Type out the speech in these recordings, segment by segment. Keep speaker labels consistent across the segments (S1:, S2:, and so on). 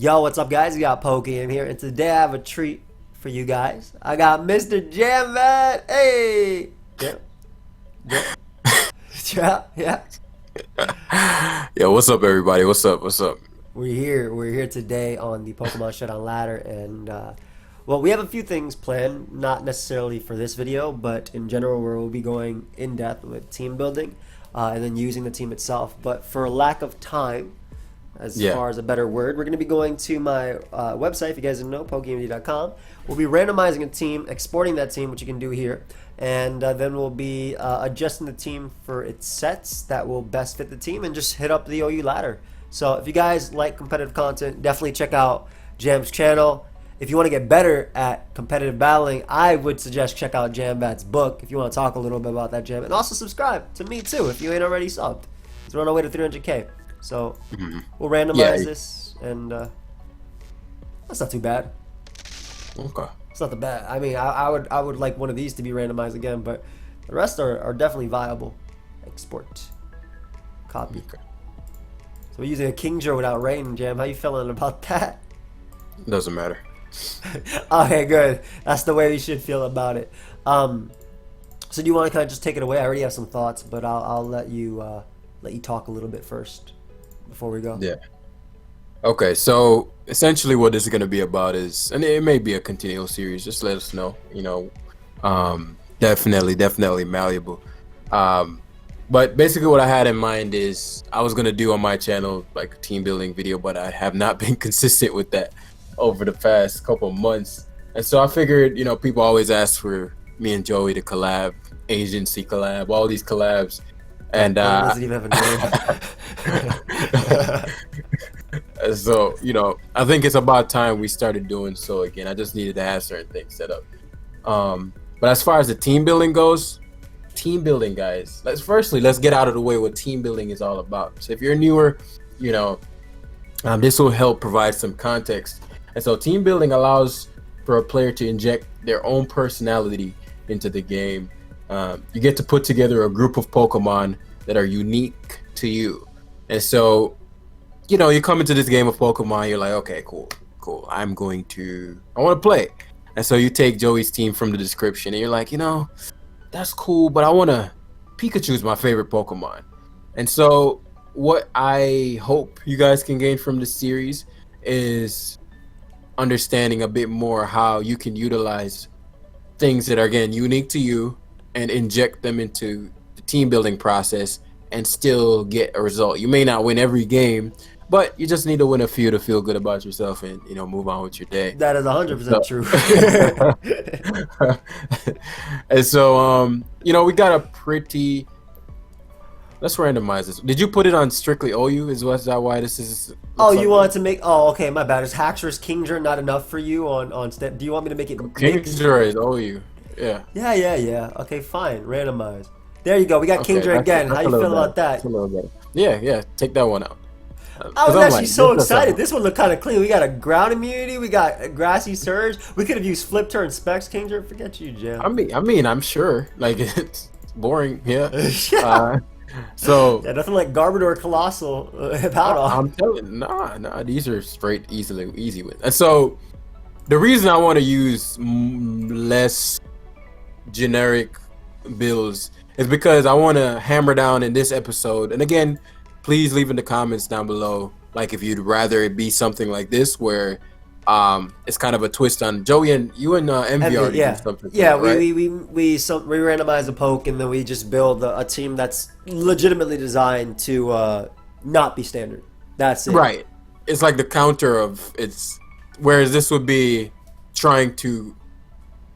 S1: Yo, what's up, guys? You got pokeaim here, and today I have a treat for you guys. I got Mr. Jambat. Hey, yeah, yeah, yeah, yeah.
S2: Yo, what's up, everybody? What's up? What's up?
S1: We're here. We're here today on the Pokemon Showdown ladder, and well, we have a few things planned. Not necessarily for this video, but in general, where we'll be going in depth with team building, and then using the team itself. But for lack of time, as
S2: Yeah.
S1: far as a better word. We're going to be going to my website, if you guys didn't know, pokeaimMD.com. We'll be randomizing a team, exporting that team, which you can do here, and then we'll be adjusting the team for its sets that will best fit the team and just hit up the OU ladder. So if you guys like competitive content, definitely check out Jam's channel. If you want to get better at competitive battling, I would suggest check out Jambat's book if you want to talk a little bit about that, Jam. And also subscribe to me too if you ain't already subbed. So we're on our way to 300K. So we'll randomize
S2: Yeah.
S1: this, and that's not too bad.
S2: Okay.
S1: It's not the bad. I mean, I would like one of these to be randomized again, but the rest are definitely viable. Export, copy.
S2: Okay.
S1: So we're using a Kingdra without rain, Jam. How you feeling about that?
S2: Doesn't matter.
S1: Okay, good. That's the way we should feel about it. So do you want to kind of just take it away? I already have some thoughts, but I'll let you talk a little bit first before we go.
S2: Yeah. Okay. So essentially, what this is going to be about is, and it may be a continual series. Just let us know. Definitely malleable. But basically, what I had in mind is I was going to do on my channel like a team building video, but I have not been consistent with that over the past couple of months. And so I figured, people always ask for me and Joey to collab, agency collab, all these collabs. And
S1: Doesn't even have a name.
S2: so, I think it's about time we started doing so again. I just needed to have certain things set up. But as far as the team building goes, team building, guys, let's get out of the way what team building is all about. So if you're newer, this will help provide some context. And so team building allows for a player to inject their own personality into the game. You get to put together a group of Pokemon that are unique to you. And so, you come into this game of Pokemon, you're like, okay, cool. I want to play. And so you take Joey's team from the description and you're like, that's cool, but Pikachu's my favorite Pokemon. And so what I hope you guys can gain from this series is understanding a bit more how you can utilize things that are, again, unique to you and inject them into the team building process and still get a result. You may not win every game, but you just need to win a few to feel good about yourself and move on with your day.
S1: That is 100% true.
S2: And so we got a pretty. Let's randomize this. Did you put it on strictly OU? Is that why this is?
S1: Oh, you wanted to make? Oh, okay, my bad. Is Haxorus Kingdra not enough for you on step? Do you want me to make it mixed?
S2: Kingdra is OU. Yeah.
S1: Yeah. Okay, fine. Randomize. There you go. We got
S2: Okay,
S1: Kingdra again. How you feel about that?
S2: That's a little better. Yeah. Take that one out.
S1: I was
S2: 'Cause I'm
S1: actually
S2: like,
S1: so
S2: this
S1: excited.
S2: doesn't-
S1: This one looked kind of clean. We got a ground immunity. We got a grassy surge. We could have used flip turn specs. Kingdra, forget you, Jam.
S2: I mean, I'm sure. Like it's boring. Yeah.
S1: Yeah.
S2: So
S1: Yeah, nothing like Garbodor Colossal about all.
S2: I'm telling, nah, these are straight, easy with. And so, the reason I want to use less generic builds is because I want to hammer down in this episode. And again, please leave in the comments down below, like if you'd rather it be something like this, where it's kind of a twist on Joey and you and MV already
S1: Yeah,
S2: did something.
S1: yeah.
S2: Right?
S1: We randomize a poke, and then we just build a team that's legitimately designed to not be standard. That's it.
S2: Right. It's like the counter of it's. Whereas this would be trying to,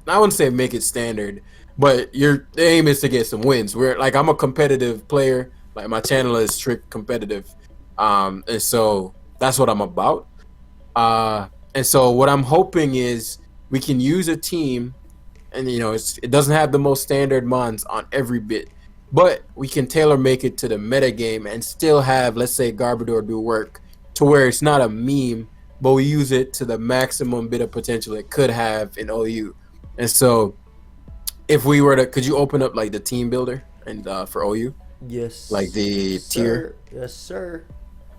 S2: I wouldn't say make it standard, but the aim is to get some wins. Where like I'm a competitive player, like my channel is strict competitive, and so that's what I'm about. And so what I'm hoping is we can use a team, and it doesn't have the most standard mons on every bit, but we can tailor make it to the meta game and still have, let's say, Garbodor do work to where it's not a meme, but we use it to the maximum bit of potential it could have in OU. And so if we were to, could you open up like the team builder and for OU?
S1: Yes.
S2: Like the
S1: sir.
S2: tier?
S1: Yes, sir.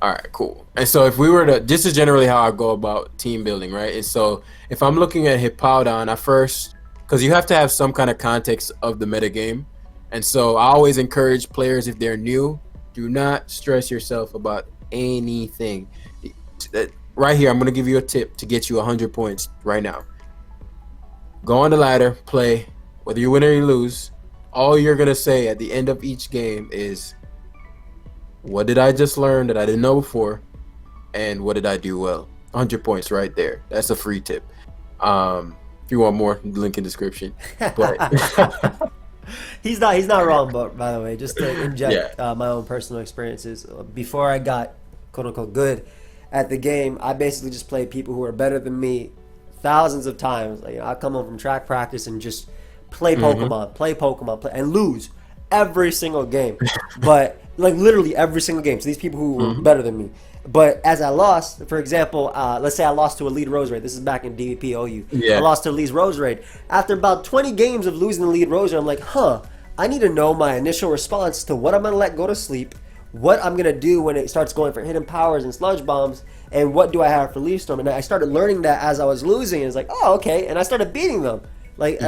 S2: All right, cool. And so if we were to, this is generally how I go about team building, right? And so if I'm looking at Hippowdon, I first, because you have to have some kind of context of the metagame. And so I always encourage players, if they're new, do not stress yourself about anything. Right here, I'm going to give you a tip to get you 100 points right now. Go on the ladder, play, whether you win or you lose. All you're going to say at the end of each game is, what did I just learn that I didn't know before? And what did I do well? 100 points right there. That's a free tip. If you want more, link in description. But
S1: He's not wrong, but by the way, just to inject my own personal experiences. Before I got quote unquote good at the game, I basically just played people who are better than me thousands of times. Like, I come home from track practice and just play Pokemon, and lose every single game. But like literally every single game. So these people who were better than me. But as I lost, for example, let's say I lost to a lead Rose Raid. This is back in DVP OU.
S2: Yeah.
S1: I lost to a lead Rose Raid. After about 20 games of losing the lead Rose Raid, I'm like, I need to know my initial response to what I'm going to let go to sleep, what I'm going to do when it starts going for hidden powers and sludge bombs, and what do I have for Leaf Storm. And I started learning that as I was losing. And it's like, oh, okay. And I started beating them. Like,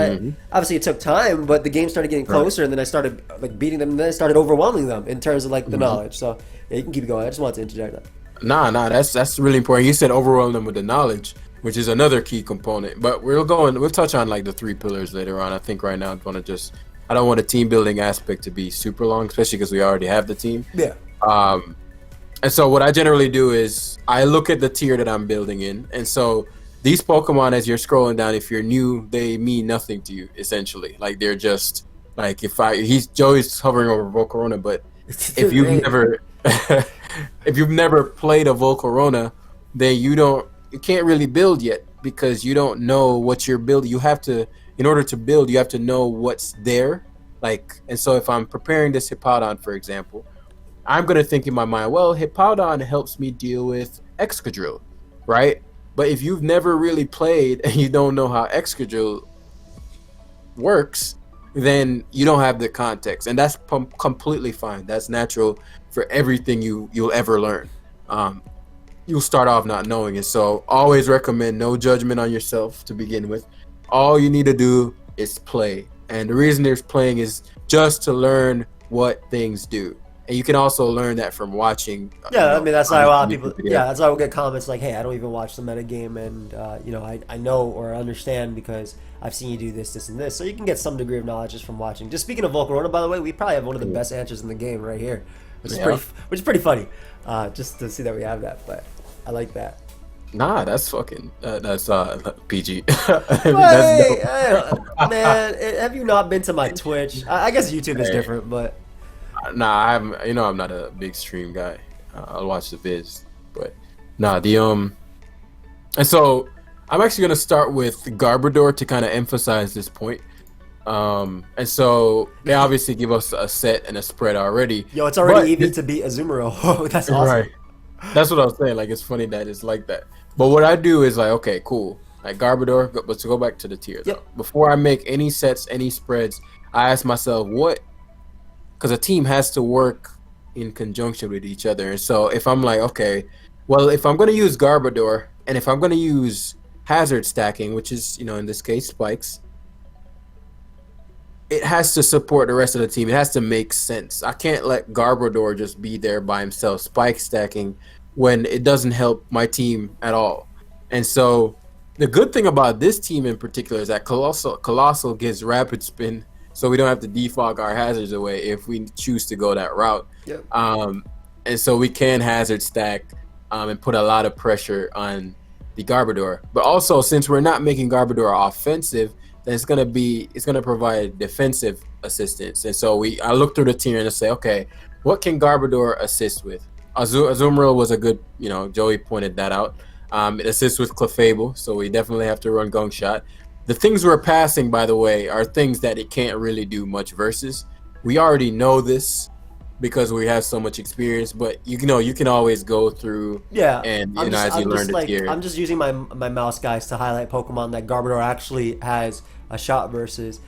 S1: obviously it took time, but the game started getting closer, and then I started like beating them, and then I started overwhelming them in terms of like the knowledge. So yeah, you can keep it going. I just wanted to interject that.
S2: Nah, that's really important. You said overwhelm them with the knowledge, which is another key component. But we'll touch on like the 3 pillars later on. I think right now I don't want a team building aspect to be super long, especially because we already have the team.
S1: Yeah.
S2: And so what I generally do is I look at the tier that I'm building in, and so these Pokemon, as you're scrolling down, if you're new, they mean nothing to you essentially. Like, they're just like, Joey's hovering over Volcarona, but if you've never if you've never played a Volcarona, then you can't really build yet, because you don't know what you're building. In order to build, you have to know what's there. Like, and so if I'm preparing this Hippowdon, for example, I'm gonna think in my mind, well, Hippowdon helps me deal with Excadrill, right? But if you've never really played and you don't know how Excadrill works, then you don't have the context, and that's completely fine. That's natural for everything you'll ever learn. You'll start off not knowing it, so always recommend no judgment on yourself to begin with. All you need to do is play, and the reason there's playing is just to learn what things do. And you can also learn that from watching.
S1: Yeah, I mean, that's why a lot of people. Yeah, that's why we'll get comments like, "Hey, I don't even watch the metagame, and I know or understand because I've seen you do this, this, and this." So you can get some degree of knowledge just from watching. Just speaking of Volcarona, by the way, we probably have one of the best answers in the game right here, which is pretty funny. Just to see that we have that, but I like that.
S2: Nah, that's fucking that's PG.
S1: Man, have you not been to my Twitch? I guess YouTube is different, but.
S2: Nah, I'm not a big stream guy. I'll watch the vids, but nah, and so I'm actually gonna start with Garbodor to kind of emphasize this point. And so they obviously give us a set and a spread already.
S1: Yo, it's already even to beat Azumarill. That's awesome. Right.
S2: That's what I was saying. Like, it's funny that it's like that. But what I do is like, okay, cool. Like Garbodor, but to go back to the tier.
S1: Yep.
S2: Before I make any sets, any spreads, I ask myself because a team has to work in conjunction with each other. And so if I'm like, okay, well, if I'm going to use Garbodor, and if I'm going to use hazard stacking, which is, in this case, spikes, it has to support the rest of the team. It has to make sense. I can't let Garbodor just be there by himself, spike stacking, when it doesn't help my team at all. And so the good thing about this team in particular is that Colossal gives rapid spin, so we don't have to defog our hazards away if we choose to go that route.
S1: Yep.
S2: And so we can hazard stack and put a lot of pressure on the Garbodor. But also, since we're not making Garbodor offensive, then it's gonna provide defensive assistance. And so I look through the tier and I say, okay, what can Garbodor assist with? Azumarill was a good, Joey pointed that out. It assists with Clefable, so we definitely have to run Gong Shot. The things we're passing, by the way, are things that it can't really do much versus. We already know this because we have so much experience, but you can always go through and as you learn the tier.
S1: I'm just using my mouse guys to highlight Pokemon that Garbodor actually has a shot versus.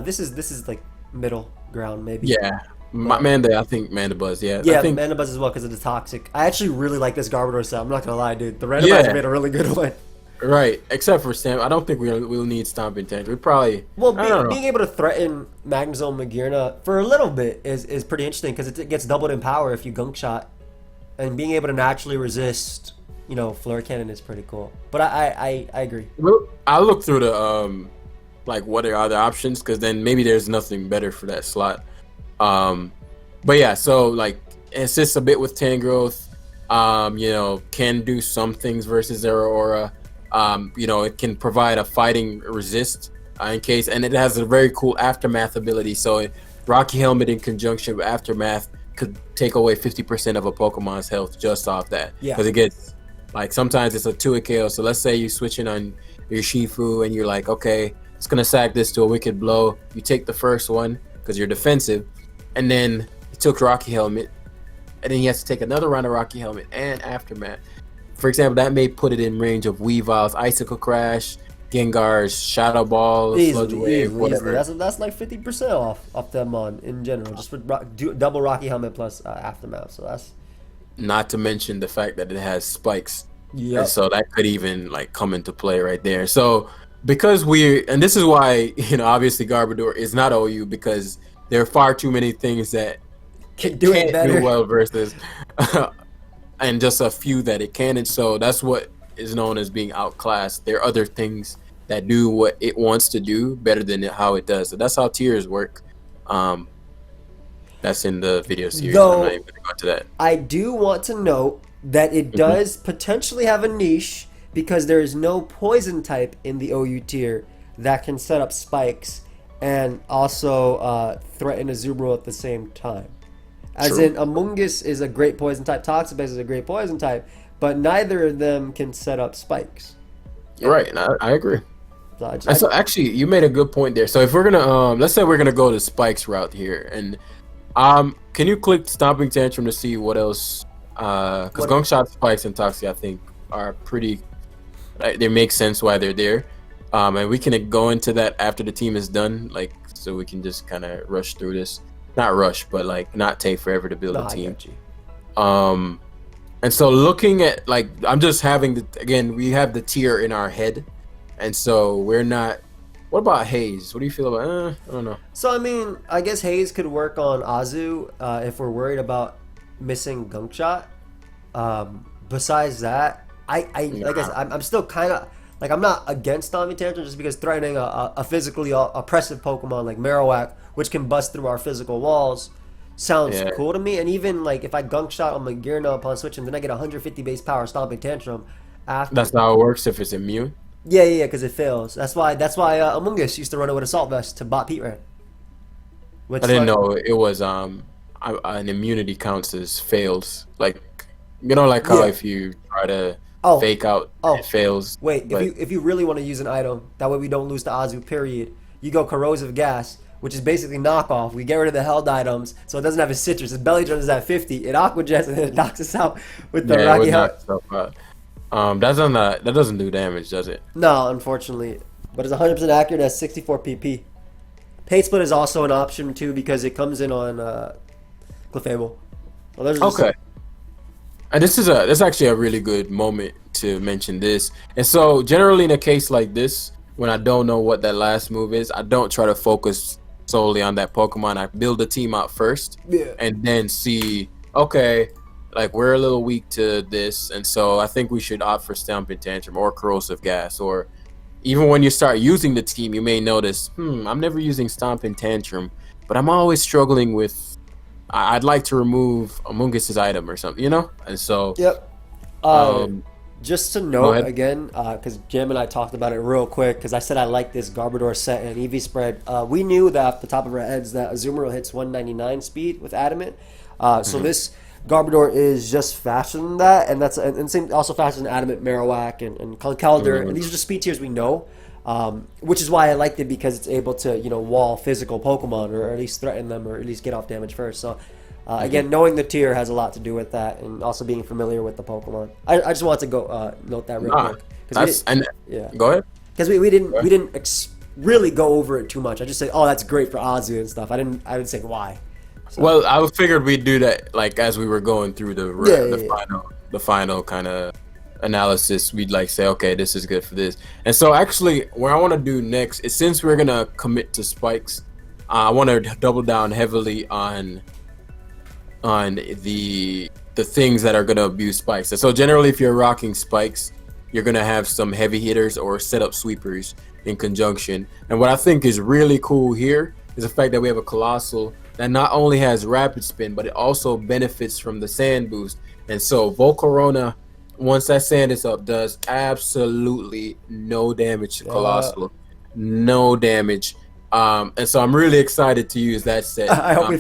S1: This is like middle ground maybe.
S2: Yeah.
S1: But
S2: Manda, I think Mandibuzz. Yeah, I
S1: yeah,
S2: think.
S1: Mandibuzz as well because of the toxic. I actually really like this Garbodor set. I'm not gonna lie, dude. The randomizer
S2: Yeah,
S1: made a really good one.
S2: right. Except for Stamp, I don't think we'll need Stomping Tantrum. We probably.
S1: Well,
S2: I don't know.
S1: being able to threaten Magnezone Magearna for a little bit is pretty interesting because it gets doubled in power if you Gunk Shot, and being able to naturally resist, Flare Cannon is pretty cool. But I agree.
S2: I'll look through the like what are other options because then maybe there's nothing better for that slot. But yeah, so like assists a bit with Tangrowth. Can do some things versus Aurora. It can provide a fighting resist in case, and it has a very cool aftermath ability. So Rocky Helmet in conjunction with aftermath could take away 50% of a Pokemon's health just off that.
S1: Yeah.
S2: Because it gets like sometimes it's a 2 KO. So let's say you're switching on your Shifu and you're like, okay, it's gonna sack this to a Wicked Blow. You take the first one because you're defensive, and then you took Rocky Helmet, and then he has to take another round of Rocky Helmet and Aftermath. For example, that may put it in range of Weavile's Icicle Crash, Gengar's Shadow Ball, Sludge Wave, whatever.
S1: That's like 50% off them in general, just with double Rocky Helmet plus Aftermath. So that's
S2: not to mention the fact that it has spikes.
S1: yeah.
S2: And so that could even like come into play right there. So because and this is why, obviously Garbodor is not OU because there are far too many things that
S1: Can do it
S2: can't
S1: better.
S2: do well versus and just a few that it can. And so that's what is known as being outclassed. There are other things that do what it wants to do better than how it does. So that's how tiers work. That's in the video series.
S1: Though,
S2: I'm not even going to go into that.
S1: I do want to note that it does potentially have a niche because there is no poison type in the OU tier that can set up spikes and also threaten a Zubro at the same time. As
S2: True.
S1: in, Amoonguss is a great poison type, Toxapex is a great poison type, but neither of them can set up spikes.
S2: Right, and I agree.
S1: So
S2: So actually, you made a good point there. So if we're gonna, let's say we're gonna go the spikes route here, and can you click Stomping Tantrum to see what else? Because Gunk Shot, Spikes, and Toxie, I think, are pretty. They make sense why they're there, and we can go into that after the team is done, like so we can just kind of rush through this. Not rush, but like not take forever to build a
S1: I
S2: team.
S1: get you.
S2: And so looking at like I'm just having we have the tier in our head, and so we're not. What about Haze? What do you feel about? I don't know.
S1: So I mean, I guess Haze could work on Azu if we're worried about missing Gunk Shot. Besides that, like I said, I'm still kind of like I'm not against Stomping Tantrum just because threatening a physically oppressive Pokemon like Marowak, which can bust through our physical walls, sounds cool to me. And even like if I Gunk Shot on Magearna upon switching, then I get 150 base power Stomping Tantrum. After
S2: That's not how it works if it's immune.
S1: yeah, because it fails. That's why Amoonguss used to run it with Assault Vest to bot Pete Ran.
S2: I didn't know it was an immunity counts as fails. Like like how if you try to fake out, it fails.
S1: Wait, if you really want to use an item, that way we don't lose to Azu, period, you go Corrosive Gas, which is basically knockoff. We get rid of the held items, so it doesn't have a citrus. Its belly drum is at 50. It Aqua Jets and then it knocks us out with the Rocky Helmet.
S2: That doesn't do damage, does it?
S1: No, unfortunately. But it's 100% accurate at 64 PP. Hate Split is also an option too because it comes in on Clefable. Well,
S2: okay. And this is actually a really good moment to mention this. And so generally in a case like this, when I don't know what that last move is, I don't try to focus solely on that Pokemon. I build the team out first and then see, okay, like we're a little weak to this. And so I think we should opt for Stomping Tantrum or Corrosive Gas. Or even when you start using the team, you may notice, I'm never using Stomping Tantrum, but I'm always struggling with I'd like to remove Amoonguss's item or something, And so,
S1: just to note again, because Jim and I talked about it real quick, because I said I like this Garbodor set and EV spread. We knew that off the top of our heads that Azumarill hits 199 speed with Adamant. So this Garbodor is just faster than that, and that's same also faster than Adamant, Marowak, and Conkeldurr. And these are just speed tiers we know. Which is why I liked it because it's able to wall physical Pokemon or at least threaten them or at least get off damage first. So again, knowing the tier has a lot to do with that, and also being familiar with the Pokemon. I just wanted to go note that real quick.
S2: Go ahead.
S1: Because we didn't really go over it too much. I just said, oh, that's great for Azu and stuff. I didn't say why. So.
S2: Well, I figured we'd do that like as we were going through
S1: Yeah.
S2: the final kind of analysis. We'd like say, okay, this is good for this. And so actually, what I want to do next is, since we're gonna commit to spikes, I want to double down heavily on the things that are gonna abuse spikes. And so generally, if you're rocking spikes, you're gonna have some heavy hitters or setup sweepers in conjunction. And what I think is really cool here is the fact that we have a Colossal that not only has rapid spin, but it also benefits from the sand boost. And so Volcarona, once that sand is up, does absolutely no damage to Colossal. No damage. And so I'm really excited to use that set.
S1: I hope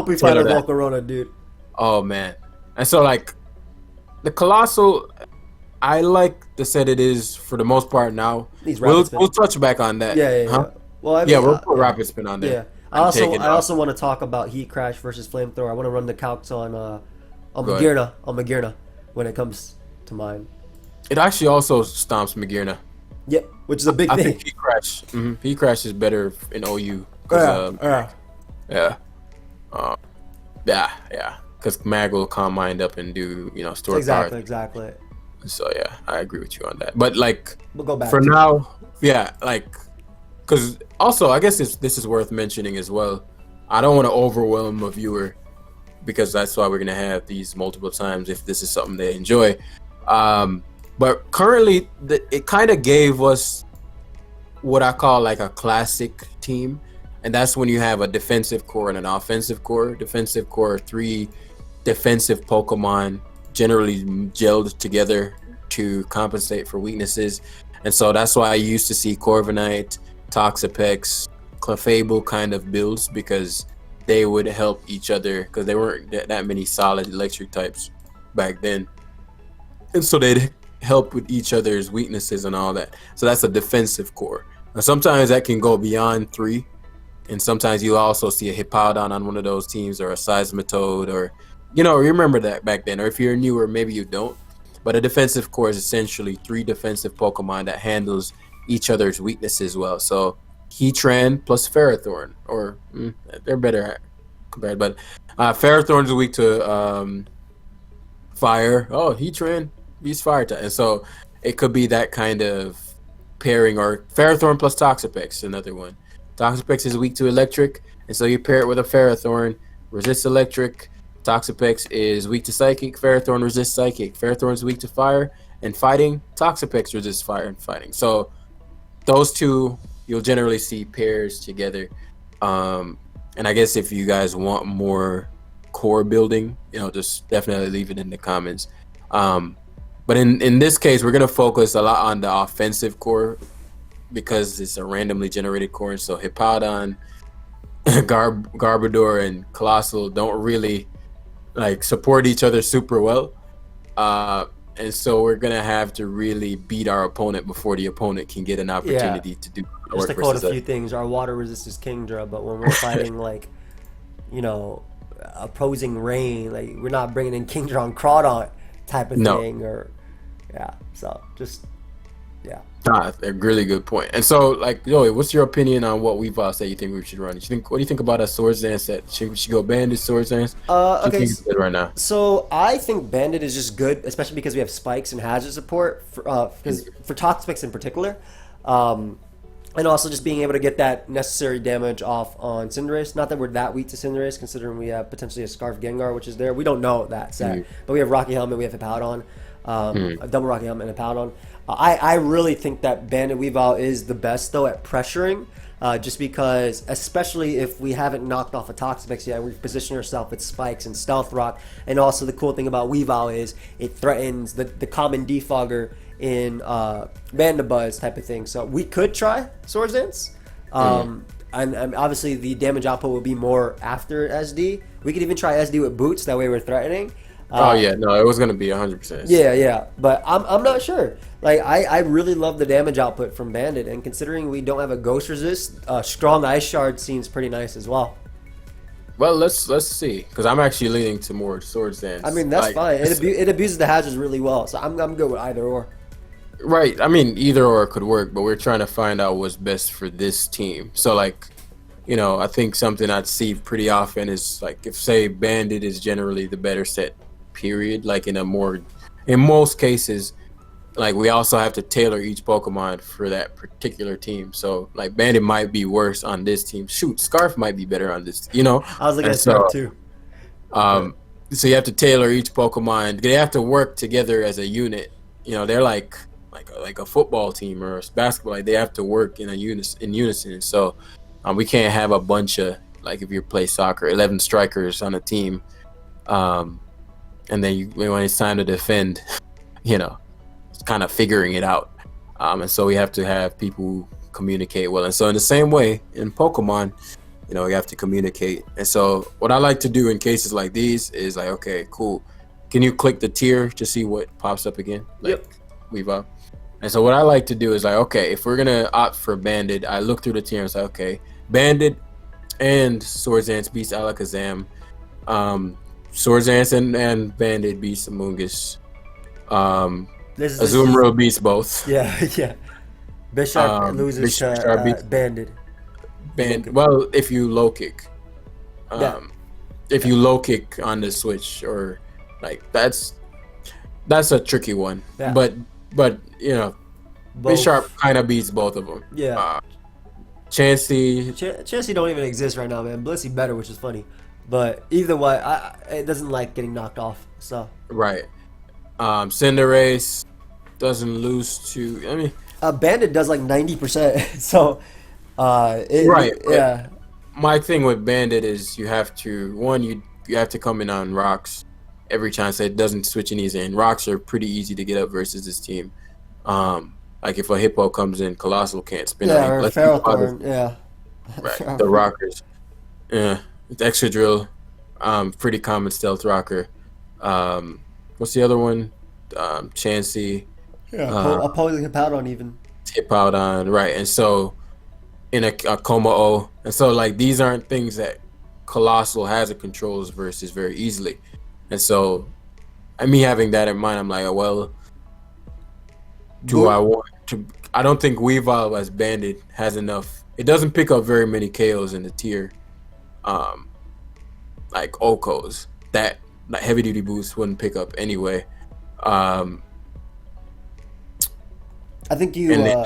S1: we find a Volcarona, dude.
S2: Oh man. And so like the Colossal, I like the set it is for the most part now. We'll touch back on that.
S1: Yeah.
S2: Huh?
S1: Well, I mean,
S2: we'll put rapid spin on there.
S1: Yeah. I also want to talk about Heat Crash versus Flamethrower. I want to run the calcs on Magearna when it comes to mine.
S2: It actually also stomps Magearna.
S1: Yep, which is a big thing.
S2: I think Heat Crash. Heat Crash is better in OU. Because Mag will calm mind up and do store power.
S1: Exactly.
S2: So yeah, I agree with you on that. But like,
S1: we'll go back
S2: for now. Yeah, like, because also I guess this is worth mentioning as well. I don't want to overwhelm a viewer, because that's why we're gonna have these multiple times if this is something they enjoy. But currently, it kind of gave us what I call like a classic team, and that's when you have a defensive core and an offensive core. Defensive core, 3 defensive Pokemon generally gelled together to compensate for weaknesses. And so that's why I used to see Corviknight, Toxapex, Clefable kind of builds, because they would help each other, because there weren't that many solid electric types back then. And so they'd help with each other's weaknesses and all that. So that's a defensive core. Now sometimes that can go beyond 3, and sometimes you also see a Hippowdon on one of those teams, or a Seismitoad, or remember that back then. Or if you're newer, maybe you don't. But a defensive core is essentially 3 defensive Pokemon that handles each other's weaknesses well. So Heatran plus Ferrothorn, or they're better compared, but Ferrothorn is weak to fire. Oh, Heatran use fire type, and so it could be that kind of pairing. Or Ferrothorn plus Toxapex, another one. Toxapex is weak to electric, and so you pair it with a Ferrothorn, resists electric. Toxapex is weak to psychic. Ferrothorn resists psychic. Ferrothorn is weak to fire and fighting. Toxapex resists fire and fighting. So those two you'll generally see pairs together. And I guess if you guys want more core building, just definitely leave it in the comments. But in this case, we're gonna focus a lot on the offensive core, because it's a randomly generated core. And so Hippowdon, Garbodor, and Colossal don't really like support each other super well. And so we're gonna have to really beat our opponent before the opponent can get an opportunity to do
S1: work. Just to quote a few things, our water resists Kingdra, but when we're fighting like, opposing rain, like we're not bringing in Kingdra on Crawdaunt type of thing, or so just
S2: a really good point. And so, like, Joey, what's your opinion on what we've all said you think we should run? What do you think about a Swords Dance set? Should we go Bandit, Swords Dance?
S1: Okay,
S2: good right now.
S1: So I think Bandit is just good, especially because we have spikes and hazard support for Toxapex in particular, and also just being able to get that necessary damage off on Cinderace. Not that we're that weak to Cinderace, considering we have potentially a Scarf Gengar, which is there. We don't know that set, but we have Rocky Helmet, we have Hippowdon, a double Rocky Helmet and Hippowdon. I really think that Bandit Weavile is the best, though, at pressuring, just because, especially if we haven't knocked off a Toxapex yet, we've positioned ourselves with Spikes and Stealth Rock. And also the cool thing about Weavile is it threatens the common defogger in Mandibuzz type of thing. So we could try Swords Dance. And obviously the damage output will be more after SD. We could even try SD with Boots, that way we're threatening.
S2: It was gonna be 100%.
S1: Yeah, but I'm not sure. Like I really love the damage output from Bandit, and considering we don't have a Ghost Resist, strong Ice Shard seems pretty nice as well.
S2: Well, let's see, because I'm actually leaning to more Swords Dance.
S1: I mean, that's fine. It abuses the hazards really well, so I'm good with either or.
S2: Right. I mean, either or could work, but we're trying to find out what's best for this team. So like, I think something I'd see pretty often is like if say Bandit is generally the better set, period. Like in most cases, like we also have to tailor each Pokemon for that particular team. So like Bandit might be worse on this team. Shoot, Scarf might be better on this,
S1: I was looking
S2: And
S1: at Scarf
S2: so
S1: too.
S2: so you have to tailor each Pokemon. They have to work together as a unit. They're like a football team or a basketball. Like they have to work in unison. So we can't have a bunch of like if you play soccer, 11 strikers on a team, and then when it's time to defend, it's kind of figuring it out. And so we have to have people who communicate well. And so in the same way in Pokemon, we have to communicate. And so what I like to do in cases like these is like, okay, cool. Can you click the tier to see what pops up again? Like, we've up. And so what I like to do is like, okay, if we're gonna opt for Bandit, I look through the tier and say, okay, Bandit and Swords Dance beats Alakazam. Swords Dance and Bandit beats Amoonguss. Azumarill beats both.
S1: Yeah. Bisharp loses to Bandit.
S2: Well, if you low kick, if you low kick on the switch, or like that's a tricky one.
S1: Yeah.
S2: But Bisharp kind of beats both of them.
S1: Yeah.
S2: Chansey
S1: don't even exist right now, man. Blissey better, which is funny, but either way, it doesn't like getting knocked off. So
S2: right. Cinderace doesn't lose to. I mean,
S1: Bandit does like 90%. So.
S2: Right.
S1: Yeah.
S2: My thing with Bandit is you have to come in on rocks every time, so it doesn't switch in easy. And rocks are pretty easy to get up versus this team. Like if a Hippo comes in, Colossal can't spin.
S1: Yeah, or Ferrothorn. Yeah.
S2: Right. The rockers. Yeah. It's Excadrill. Pretty common stealth rocker. What's the other one? Chansey.
S1: Yeah. Opposing Hippowdon even.
S2: Hippowdon. Right. And so. In a Como-O. And so like these aren't things that Colossal has it controls versus very easily. And so me having that in mind, I'm like, well, I don't think Weavile as Bandit has enough. It doesn't pick up very many KOs in the tier. Like Okos. That heavy duty boost wouldn't pick up anyway.
S1: I think I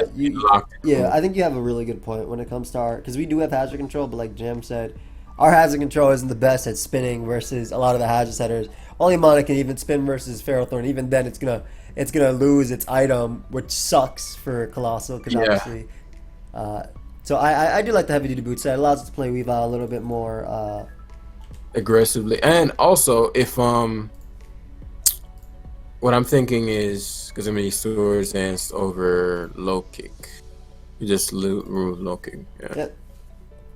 S1: think you have a really good point when it comes to because we do have hazard control, but like Jam said, our hazard control isn't the best at spinning versus a lot of the hazard setters. Only Mana can even spin versus Ferrothorn. Even then, it's gonna lose its item, which sucks for Colossal because obviously. So I do like the heavy duty boot set. It allows us to play Weavile a little bit more
S2: aggressively, and also if what I'm thinking is because I'm gonna use Swords Dance over low kick. You just remove low kick. Yeah.
S1: Yep.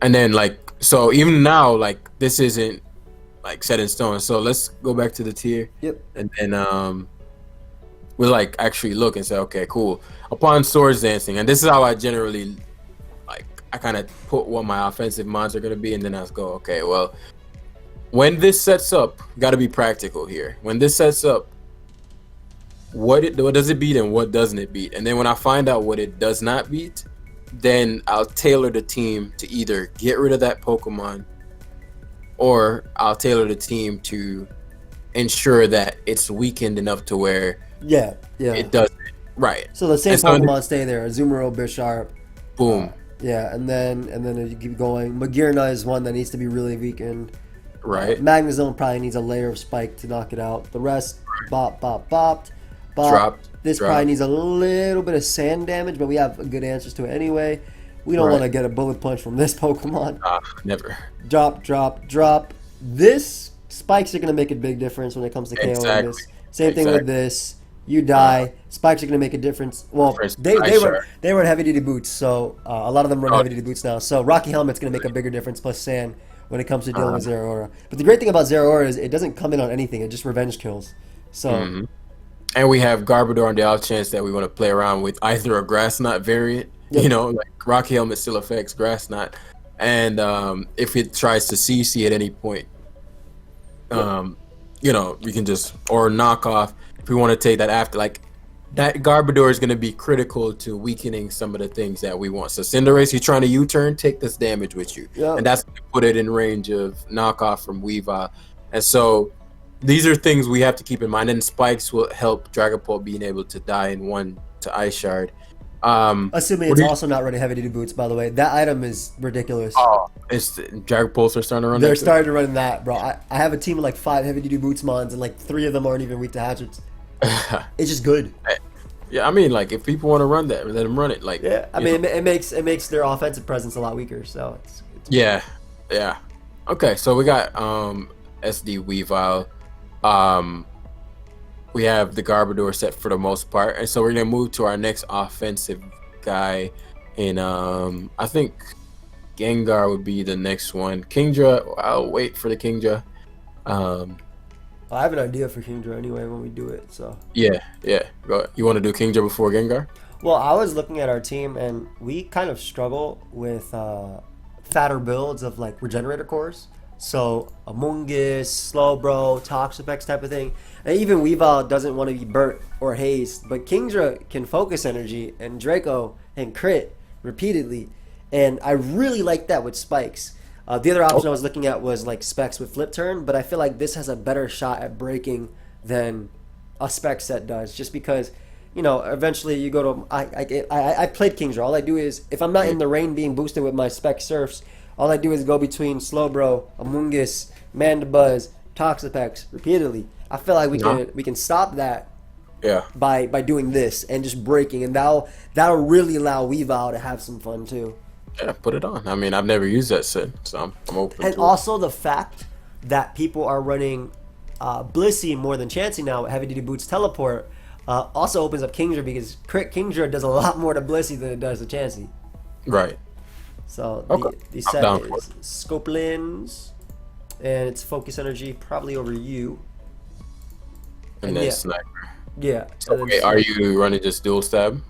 S2: And then so even now this isn't set in stone. So let's go back to the tier.
S1: Yep.
S2: And then we'll actually look and say, okay, cool. Upon Swords Dancing, and this is how I generally I kind of put what my offensive mons are gonna be, and then I go, okay, well, when this sets up, gotta be practical here. When this sets up, what does it beat and what doesn't it beat? And then when I find out what it does not beat, then I'll tailor the team to either get rid of that Pokemon, or I'll tailor the team to ensure that it's weakened enough to where it doesn't. Right.
S1: So the same Pokemon stay there. Azumarill, Bisharp.
S2: Boom.
S1: And then you keep going. Magearna is one that needs to be really weakened.
S2: Right.
S1: Magnezone probably needs a layer of spike to knock it out. The rest, bopped. This probably needs a little bit of sand damage, but we have good answers to it anyway. We don't want to get a bullet punch from this Pokemon.
S2: Never.
S1: Drop. This spikes are going to make a big difference when it comes to KO in this. Same thing with this. You die. Spikes are going to make a difference. Well, they run heavy duty boots, so a lot of them run heavy duty boots now. So Rocky Helmet's going to make a bigger difference, plus sand when it comes to dealing with Zeraora. But the great thing about Zeraora is it doesn't come in on anything. It just revenge kills. So.
S2: And we have Garbodor on the off chance that we want to play around with either a Grass Knot variant, Rocky Helmet still affects Grass Knot, and if it tries to CC at any point, we can just, or knock off if we want to take that after, that Garbodor is going to be critical to weakening some of the things that we want. So Cinderace, you're trying to U-turn, take this damage with you.
S1: Yep.
S2: And that's going to put it in range of knockoff from Weavile. And so these are things we have to keep in mind. And Spikes will help Dragapult being able to die in one to Ice Shard.
S1: Assuming it's also not running heavy duty boots, by the way. That item is ridiculous.
S2: Oh, it's Dragapults are starting to run.
S1: They're starting to run that, bro. I have a team of like 5 heavy duty boots mons, and like 3 of them aren't even weak to hazards. It's just good.
S2: Yeah, I mean, like if people want to run that, let them run it. Like,
S1: yeah, I mean, it makes their offensive presence a lot weaker. So it's
S2: yeah. Okay, so we got SD Weavile. We have the Garbodor set for the most part, and so we're gonna move to our next offensive guy, and I think Gengar would be the next one. Kingdra, I'll wait for the Kingdra.
S1: I have an idea for Kingdra anyway when we do it. So
S2: yeah. Go ahead. You want to do Kingdra before Gengar?
S1: Well, I was looking at our team, and we kind of struggle with fatter builds of like regenerator cores. So Amoonguss, Slowbro, Toxapex type of thing. And even Weavile doesn't want to be burnt or hazed, but Kingdra can focus energy, and Draco and crit repeatedly. And I really like that with Spikes. The other option I was looking at was like Specs with Flip Turn, but I feel like this has a better shot at breaking than a Spec set does, just because, you know, eventually you go to... I played Kingdra. All I do is, if I'm not in the rain being boosted with my Spec Surfs, all I do is go between Slowbro, Amoonguss, Mandibuzz, Toxapex repeatedly. I feel like we can stop that by doing this and just breaking, and that'll really allow Weavile to have some fun too.
S2: Yeah, put it on. I mean, I've never used that set, so I'm open to it.
S1: And also the fact that people are running Blissey more than Chansey now with Heavy Duty Boots Teleport also opens up Kingdra, because Kingdra does a lot more to Blissey than it does to Chansey.
S2: Right.
S1: So
S2: Okay.
S1: the set is Scopelins, and it's Focus Energy probably over you.
S2: And then Sniper.
S1: Yeah.
S2: So wait, are you running just dual stab?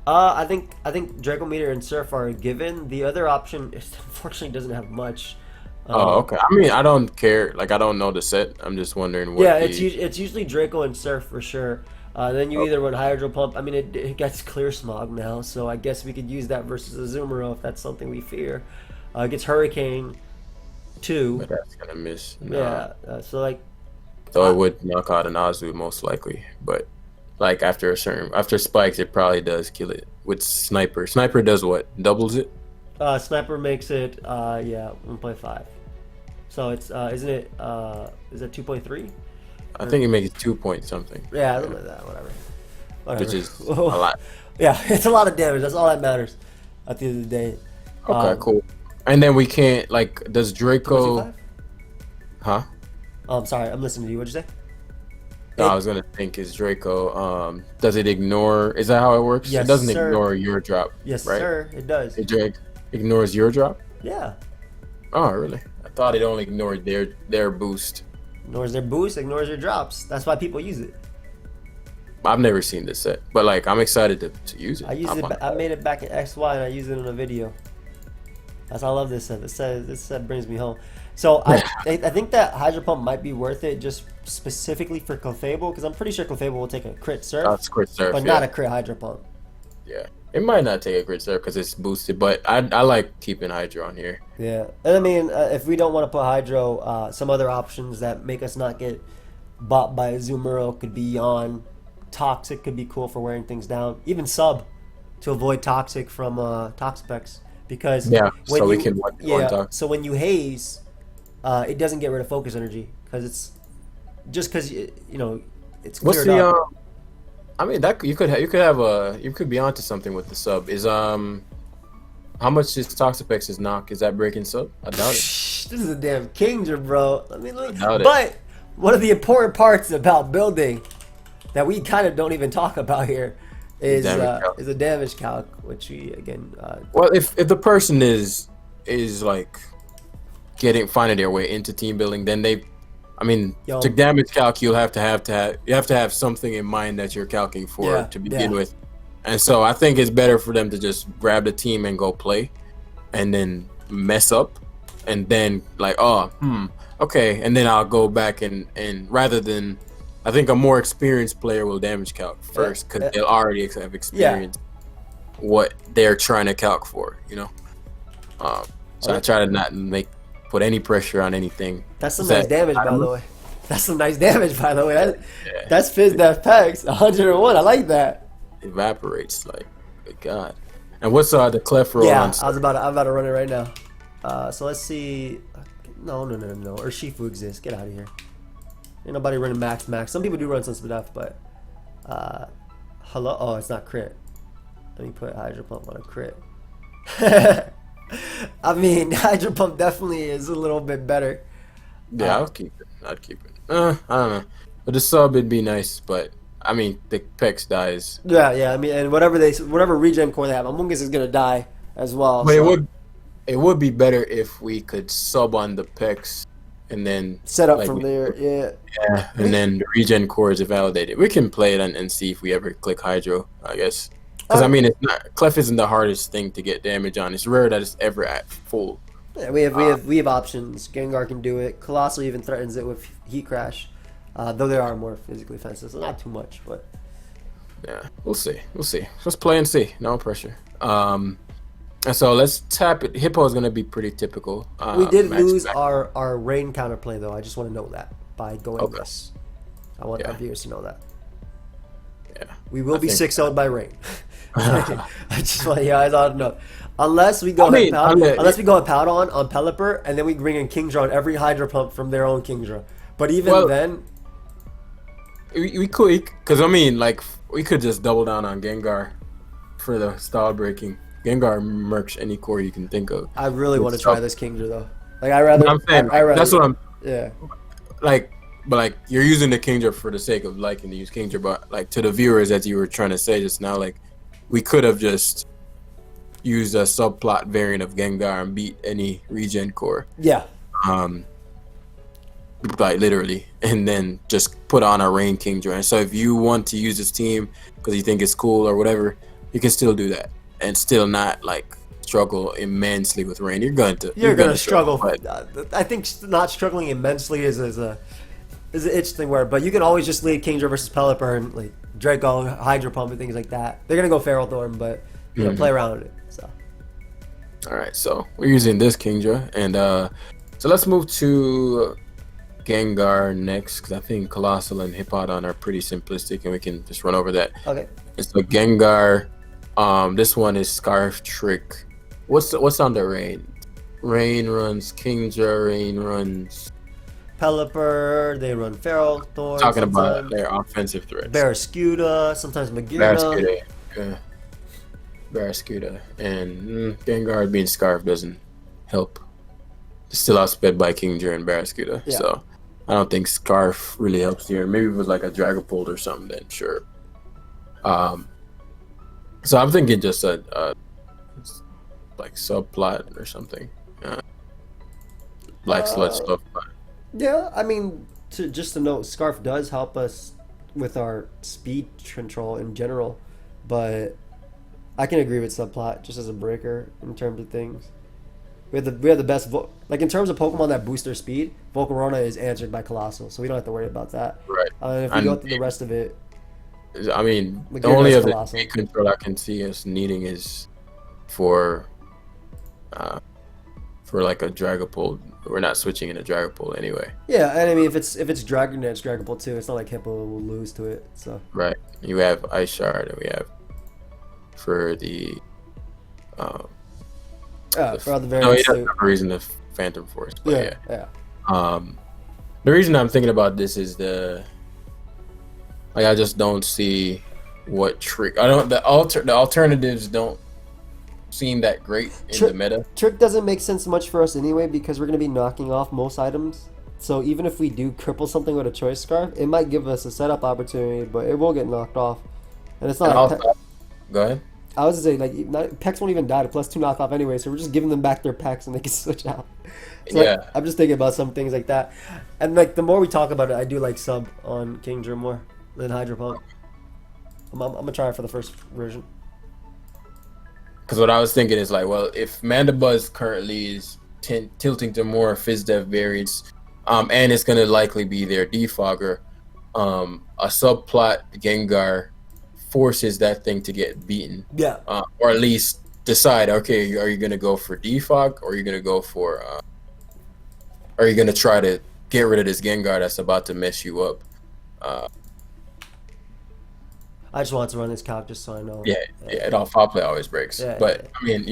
S1: I think Draco Meteor and Surf are a given. The other option unfortunately doesn't have much.
S2: Oh, okay. I mean, I don't care. Like, I don't know the set. I'm just wondering what.
S1: Yeah, it's usually Draco and Surf for sure. Then you either run Hydro Pump. I mean, it gets Clear Smog now, so I guess we could use that versus a Azumarill if that's something we fear. It gets Hurricane too.
S2: But that's gonna miss. Nah.
S1: Yeah. So like.
S2: So it would knock out an Azu most likely, but like after Spikes, it probably does kill it with Sniper. Sniper does what? Doubles it?
S1: Sniper makes it 1.5. So it's isn't it is that 2.3?
S2: I think it makes it 2 point something.
S1: Yeah, something like that. Whatever.
S2: Which is a lot.
S1: Yeah, it's a lot of damage. That's all that matters at the end of the day.
S2: Okay, cool. And then we can't does Draco?
S1: 2.25?
S2: Huh?
S1: Oh, I'm sorry. I'm listening to you. What'd you say?
S2: No, I was gonna think is Draco. Does it ignore? Is that how it works?
S1: Yes,
S2: it doesn't
S1: sir.
S2: Ignore your drop.
S1: Yes,
S2: right?
S1: sir. It does.
S2: It ignores your drop.
S1: Yeah.
S2: Oh, really? I thought it only ignored their boost.
S1: Ignores their boost. Ignores your drops. That's why people use it.
S2: I've never seen this set, but like I'm excited to use it.
S1: I made it back in XY, and I used it in a video. I love this set. This set brings me home. So I think that Hydro Pump might be worth it just specifically for Clefable, because I'm pretty sure Clefable will take a crit surf.
S2: That's crit surf,
S1: but not a crit Hydro Pump.
S2: Yeah, it might not take a crit surf because it's boosted, but I like keeping Hydro on here.
S1: Yeah, and I mean, if we don't want to put Hydro, some other options that make us not get bought by Azumarill could be Yawn. Toxic could be cool for wearing things down. Even Sub to avoid Toxic from Toxapex, because
S2: so
S1: when you haze, it doesn't get rid of focus energy because it's just because it's cleared up.
S2: I mean that you could be onto something with the Sub. Is how much is Toxapex's knock? Is that breaking Sub? I doubt it.
S1: This is a damn Kingdra, bro.
S2: But
S1: one of the important parts about building that we kind of don't even talk about here is a damage calc, which we again.
S2: Well, if the person is like finding their way into team building, then to damage calc you have to have something in mind that you're calculating for to begin with, and so I think it's better for them to just grab the team and go play, and then mess up, and then okay, and then I'll go back and rather than I think a more experienced player will damage calc first because they'll already have experience what they're trying to calc for, you know. So I try to not put any pressure on anything.
S1: That's some nice damage, by the way. That's some nice damage, by the way. That's Fizz Death Pegs, 101. I like that.
S2: Evaporates, like, good God. And what's the clef roll?
S1: Yeah, I'm about to run it right now. So let's see. No. Urshifu exists. Get out of here. Ain't nobody running max. Some people do run some stuff, but hello. Oh, it's not crit. Let me put Hydro Pump on a crit. I mean, Hydro Pump definitely is a little bit better.
S2: Yeah, I'd keep it. I don't know. But the sub, it'd be nice, but I mean, the Pex dies.
S1: Yeah. I mean, and whatever regen core they have, Amoonguss is gonna die as well.
S2: But so. it would be better if we could sub on the Pex and then
S1: set up from there. Yeah.
S2: And then the regen core is validated. We can play it and see if we ever click Hydro, I guess. Because I mean, it's not Clef isn't the hardest thing to get damage on. It's rare that it's ever at full.
S1: Yeah, we have options. Gengar can do it. Colossal even threatens it with Heat Crash, though they are more physically offensive, so not too much. But
S2: yeah, we'll see. Let's play and see. No pressure. And so let's tap it. Hippo is gonna be pretty typical.
S1: We did lose our rain counterplay though. I just want to know that by going this. I want our viewers to know that.
S2: Yeah,
S1: we will be 6-0'd by rain. I just want you guys all to know. Unless we go Powdon on Pelipper, and then we bring in Kingdra on every Hydro Pump from their own Kingdra. But even then,
S2: we could, because I mean, like, we could just double down on Gengar for the style breaking. Gengar mercs any core you can think of.
S1: I really want to try this Kingdra though. Like I rather.
S2: That's what I'm.
S1: Yeah.
S2: But you're using the Kingdra for the sake of liking to use Kingdra, but like to the viewers, as you were trying to say just now, like we could have just used a subplot variant of Gengar and beat any regen core.
S1: Yeah.
S2: Like literally, and then just put on a Rain Kingdra. And so if you want to use this team because you think it's cool or whatever, you can still do that and still not like struggle immensely with Rain. You're going to
S1: struggle. I think not struggling immensely is an interesting word, but you can always just lead Kingdra versus Pelipper and like Draco, Hydro Pump, and things like that. They're gonna go Feral Thorn, but you know, play around with it. So.
S2: All right, so we're using this Kingdra, and so let's move to Gengar next, because I think Colossal and Hippowdon are pretty simplistic, and we can just run over that.
S1: Okay.
S2: And so Gengar, this one is Scarf Trick. What's on the Rain? Rain runs Kingdra. Rain runs
S1: Pelipper. They run Feral Thorn.
S2: Talking about their offensive threats.
S1: Barraskewda, sometimes Magearna.
S2: Barraskewda. And Gengar being Scarf doesn't help. It's still outsped by Kingdra and Barraskewda. Yeah. So I don't think Scarf really helps here. Maybe if it was like a Dragapult or something, then sure. So I'm thinking just a like subplot or something. Like Sludge subplot.
S1: Yeah, I mean, just to note, Scarf does help us with our speed control in general, but I can agree with subplot just as a breaker in terms of things. We have the best like in terms of Pokemon that boost their speed. Volcarona is answered by Colossal, so we don't have to worry about that.
S2: Right.
S1: And if we go through the rest of it,
S2: I mean, the only other speed control I can see us needing is for like a Dragapult. We're not switching in a Dragapult anyway.
S1: Yeah, and I mean if it's Dragonair, it's Dragapult too. It's not like Hippo will lose to it. So
S2: right. You have Ice Shard, and we have for the
S1: for other variants.
S2: No, you have a reason to Phantom Force. But
S1: yeah.
S2: The reason I'm thinking about this is I just don't see what trick. The alternatives don't seem that great in the meta.
S1: Trick doesn't make sense much for us anyway because we're going to be knocking off most items. So even if we do cripple something with a Choice Scarf, it might give us a setup opportunity, but it will get knocked off. And it's not.
S2: Go ahead.
S1: I was gonna say Pex won't even die to +2 knockoff anyway, so we're just giving them back their Pex and they can switch out. So
S2: yeah.
S1: I'm just thinking about some things like that, and like the more we talk about it, I do like sub on Kingdra more than Hydro Pump. I'm gonna try it for the first version.
S2: Because what I was thinking is like, well, if Mandibuzz currently is tilting to more Fizz Dev variants, and it's gonna likely be their defogger, a subplot Gengar forces that thing to get beaten.
S1: Yeah.
S2: Or at least decide, okay, are you gonna go for defog, or are you gonna go for are you gonna try to get rid of this Gengar that's about to mess you up?
S1: I just wanted to run this calc just so I know.
S2: Yeah, it all foul play always breaks.
S1: Yeah,
S2: but I mean,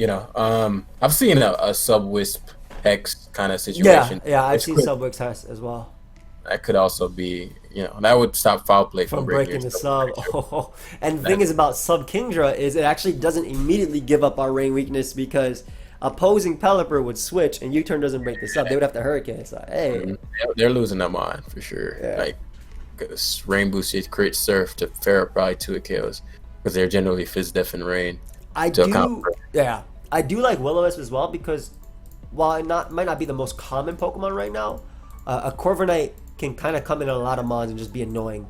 S2: I've seen a sub wisp hex kind of
S1: Yeah,
S2: situation.
S1: yeah, I've
S2: which
S1: seen
S2: could-
S1: Subwix has as well.
S2: That could also be, that would stop foul play
S1: From breaking
S2: your
S1: the sub. Oh. And the thing is about sub Kingdra is it actually doesn't immediately give up our rain weakness because opposing Pelipper would switch and U-turn doesn't break the sub. They would have to Hurricane. It's like, hey.
S2: They're losing them on for sure.
S1: Yeah.
S2: Like, this rain boosted crit surf to fair up probably 2 kills because they're generally fizz def and rain.
S1: I
S2: to
S1: do,
S2: account for-
S1: yeah. I do like Will-O-Wisp as well because while it might not be the most common Pokemon right now, a Corviknight can kind of come in on a lot of mons and just be annoying.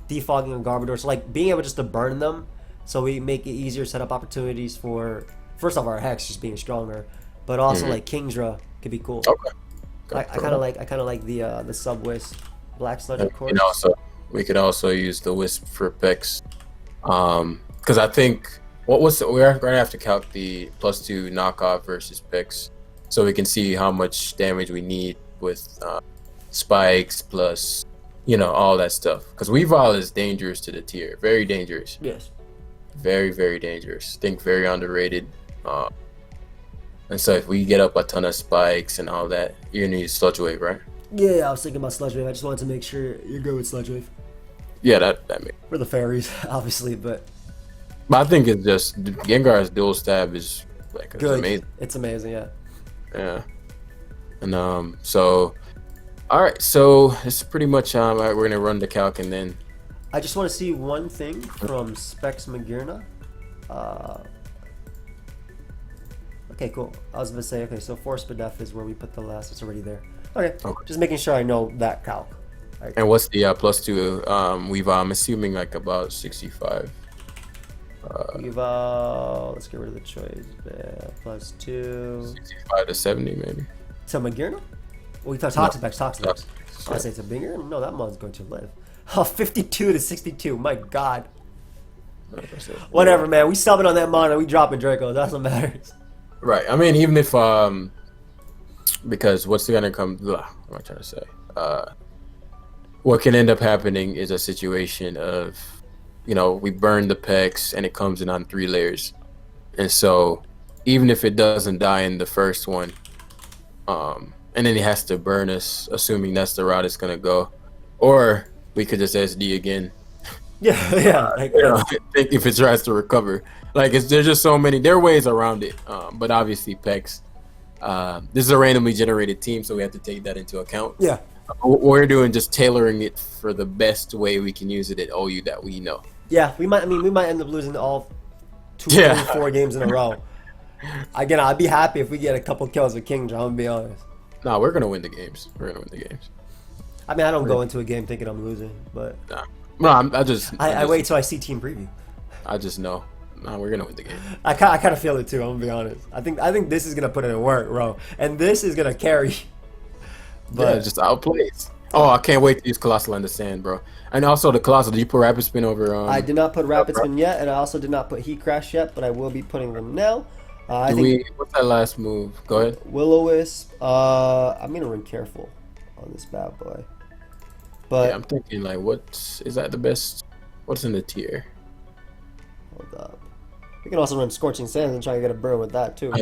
S1: Defogging on Garbodor. So like being able just to burn them so we make it easier to set up opportunities for, first off, our Hex just being stronger, but also like Kingdra could be cool.
S2: Okay.
S1: I kind of like the Sub-Wisp Black Sludge, of course.
S2: We could also use the wisp for picks. Because I think we're gonna have to calc the +2 knockoff versus picks so we can see how much damage we need with spikes plus all that stuff. Because Weavile is dangerous to the tier, very dangerous.
S1: Yes.
S2: Very, very dangerous. Think very underrated. And so if we get up a ton of spikes and all that, you're gonna use Sludge Wave, right?
S1: Yeah, I was thinking about Sludge Wave. I just wanted to make sure you're good with Sludge Wave.
S2: Yeah, that makes.
S1: For the fairies, obviously, but
S2: I think it's just Gengar's dual stab is like it's
S1: good.
S2: amazing.
S1: It's amazing, yeah.
S2: Yeah. And so all right, so it's pretty much all right, we're gonna run the calc and then
S1: I just want to see one thing from Specs Magirna. Okay, cool. I was gonna say, okay, so Force Bedef is where we put the last. It's already there. Okay, just making sure I know that calc. Right.
S2: And what's the +2 Weavile? I'm assuming like about 65.
S1: Weavile, let's get rid of the choice. Yeah, +2.
S2: 65 to 70 maybe.
S1: To Magirna? Well, we thought Toxapex. I say to Magirna? No, that mon's going to live. Oh, 52 to 62. My God. Whatever, man. We subbing on that mon and we dropping Draco. That's what matters.
S2: Right. I mean, even if because what's gonna come? What am I trying to say? What can end up happening is a situation of, we burn the pecs and it comes in on 3 layers, and so even if it doesn't die in the first one, and then it has to burn us, assuming that's the route it's gonna go, or we could just SD again.
S1: Yeah.
S2: If it tries to recover, there's just so many. There are ways around it, but obviously pecs. This is a randomly generated team, so we have to take that into account.
S1: Yeah.
S2: What we're doing, just tailoring it for the best way we can use it at OU that we know.
S1: Yeah, we might end up losing all 4 games in a row. Again, I'd be happy if we get a couple kills with Kingdra, I'm gonna be honest.
S2: Nah, we're gonna win the games.
S1: I mean, I don't go into a game thinking I'm losing, but
S2: No,
S1: I wait till I see team preview.
S2: I just know. Nah, we're gonna win the game.
S1: I kind of feel it too. I'm gonna be honest. I think this is gonna put in work, bro, and this is gonna carry.
S2: But just outplays. Oh, I can't wait to use Colossal in the sand, bro. And also the Colossal. Did you put Rapid Spin over?
S1: I did not put Rapid Spin yet, and I also did not put Heat Crash yet, but I will be putting them now.
S2: What's that last move? Go ahead.
S1: Will-O-Wisp. I'm gonna run careful on this bad boy. But
S2: yeah, I'm thinking is that the best? What's in the tier?
S1: Hold up. We can also run Scorching Sands and try to get a burn with that too.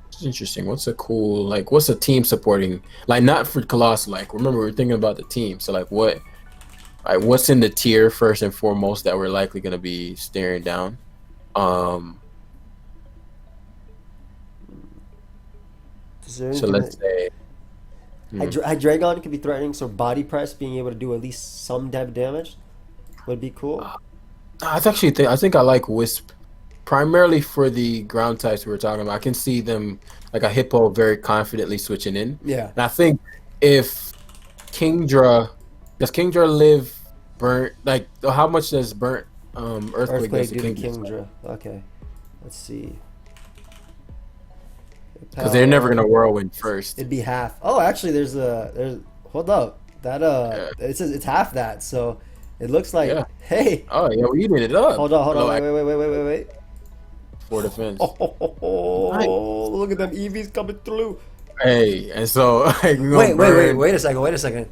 S2: It's interesting. What's what's a team supporting? Not for Colossal. Remember we're thinking about the team. So what's in the tier first and foremost that we're likely gonna be staring down? So let's say
S1: Hydreigon could be threatening, so Body Press being able to do at least some type of damage would be cool.
S2: I think I like Wisp primarily for the ground types we were talking about. I can see them like a Hippo very confidently switching in.
S1: Yeah.
S2: And I think if does Kingdra live burnt? How much does burnt Earthquake
S1: do to Kingdra? Okay, let's see.
S2: Because they're never gonna whirlwind first.
S1: It'd be half. Oh, actually, there's hold up. That
S2: Yeah.
S1: it says it's half that. So it looks like,
S2: Yeah.
S1: hey,
S2: Oh, yeah, we did it up.
S1: hold on,
S2: Hello,
S1: wait.
S2: for defense. Nice.
S1: Oh, look at them EVs coming through.
S2: Hey, and so like, we gonna burn.
S1: Wait a second.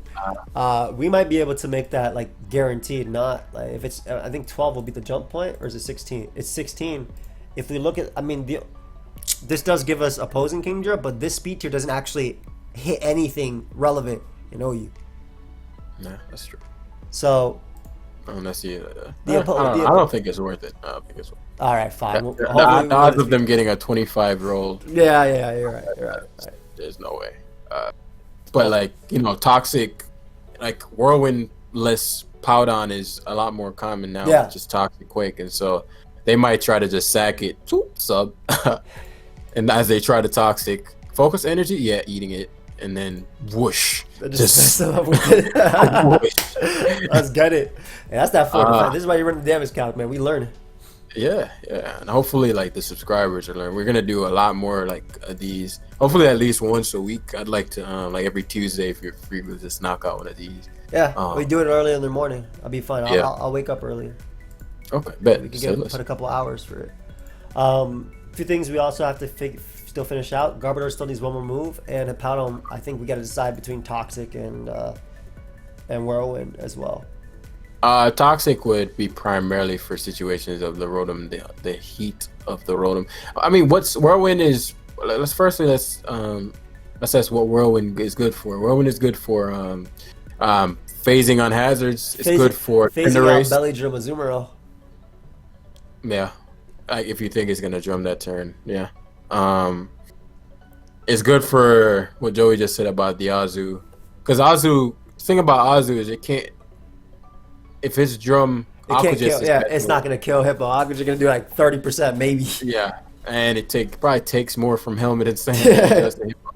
S1: We might be able to make that like guaranteed. Not like if it's. I think 12 will be the jump point, or is it 16? It's 16. If we look at, I mean, this does give us opposing Kingdra, but this speed tier doesn't actually hit anything relevant in OU.
S2: Nah, that's true.
S1: So
S2: Unless you,
S1: The
S2: I don't think it's worth it. I don't think it's worth it.
S1: all right, fine.
S2: The odds of them getting a 25 roll,
S1: Yeah, you're right.
S2: there's no way. But like toxic, like whirlwind less Powdon is a lot more common now.
S1: Yeah.
S2: Just toxic quake, and so they might try to just sack it, sub, and as they try to toxic focus energy, yeah, eating it, and then whoosh,
S1: Just mess them up with it.
S2: whoosh.
S1: Let's get it. And that's that 45. This is why you run the damage count, man. We learn.
S2: Yeah, and hopefully like the subscribers are learning. We're gonna do a lot more like these. Hopefully at least once a week. I'd like to like every Tuesday if you're free, we'll just knock out one of these.
S1: Yeah, we do it early in the morning. I'll be fine.
S2: Yeah.
S1: I'll wake up early.
S2: Okay, bet.
S1: We can put a couple hours for it. A few things we also have to still finish out. Garbodor still needs one more move, and Hippowdon, I think we got to decide between Toxic and Whirlwind as well.
S2: Toxic would be primarily for situations of the Rotom, the heat of the Rotom. I mean, what's Whirlwind is? Let's assess what Whirlwind is good for. Whirlwind is good for phasing on hazards. It's good for
S1: phasing
S2: race.
S1: out Belly Drum Azumarill.
S2: Yeah, if you think it's gonna drum that turn, yeah. It's good for what Joey just said about the Azu, because the thing about Azu is it can't. If it's drum,
S1: it can't kill. Yeah, it's not gonna kill Hippo. Aqua's gonna do like 30% maybe.
S2: Yeah, and it probably takes more from Helmet and Sand than it does to Hippo.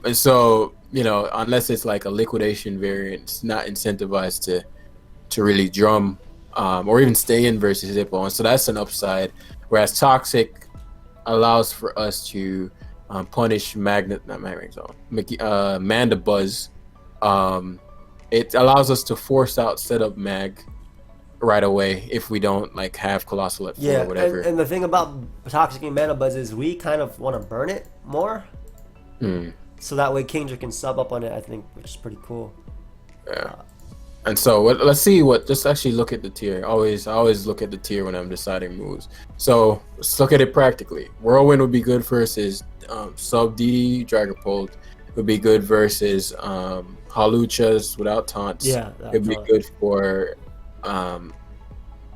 S2: And so unless it's like a liquidation variant, it's not incentivized to really drum or even stay in versus Hippo, and so that's an upside. Whereas Toxic allows for us to punish Mandibuzz. It allows us to force out setup mag right away if we don't like have Colossal at 4 or whatever.
S1: And the thing about Toxic and Mandibuzz is we kind of want to burn it more. So that way Kingdra can sub up on it, I think, which is pretty cool.
S2: Yeah. And so let's see just actually look at the tier. I always look at the tier when I'm deciding moves. So let's look at it practically. Whirlwind would be good versus sub DD, Dragapult. Would be good versus Haluchas without taunts.
S1: Yeah.
S2: It'd be good for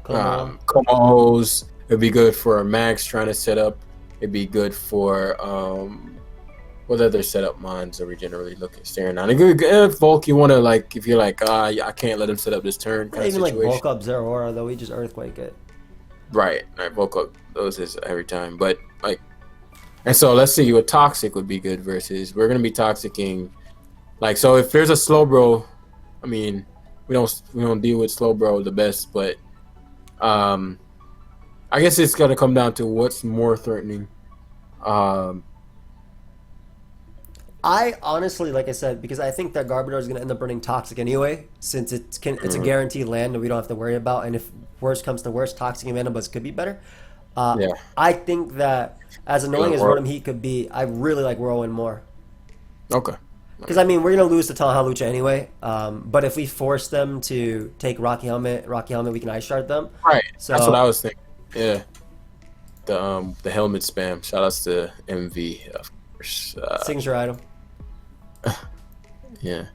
S2: Komos. It'd be good for Max trying to set up. It'd be good for what other setup mons are we generally staring on? If Volk, you want to like, if you're like, I can't let him set up this turn. Kind
S1: even
S2: of situation.
S1: like Bulk Up Zeraora, though, we just Earthquake it.
S2: Right. Volk Up, those is every time. But like, and so let's see what Toxic would be good versus. We're gonna be Toxicing, like, so if there's a Slowbro, I mean, we don't deal with Slowbro the best, but I guess it's gonna come down to what's more threatening.
S1: I honestly, like I said, because I think that Garbodor is going to end up running Toxic anyway, since it's a guaranteed land that we don't have to worry about. And if worst comes to worst, Toxic and Mandibuzz could be better. I think that as annoying as Rotom Heat could be, I really like Whirlwind more.
S2: Okay.
S1: Because, I mean, we're going to lose to Talon Halucha anyway. But if we force them to take Rocky Helmet, we can Ice Shard them.
S2: Right.
S1: So,
S2: that's what I was thinking. Yeah. The helmet spam. Shout outs to MV, of course.
S1: Signature item.
S2: Yeah.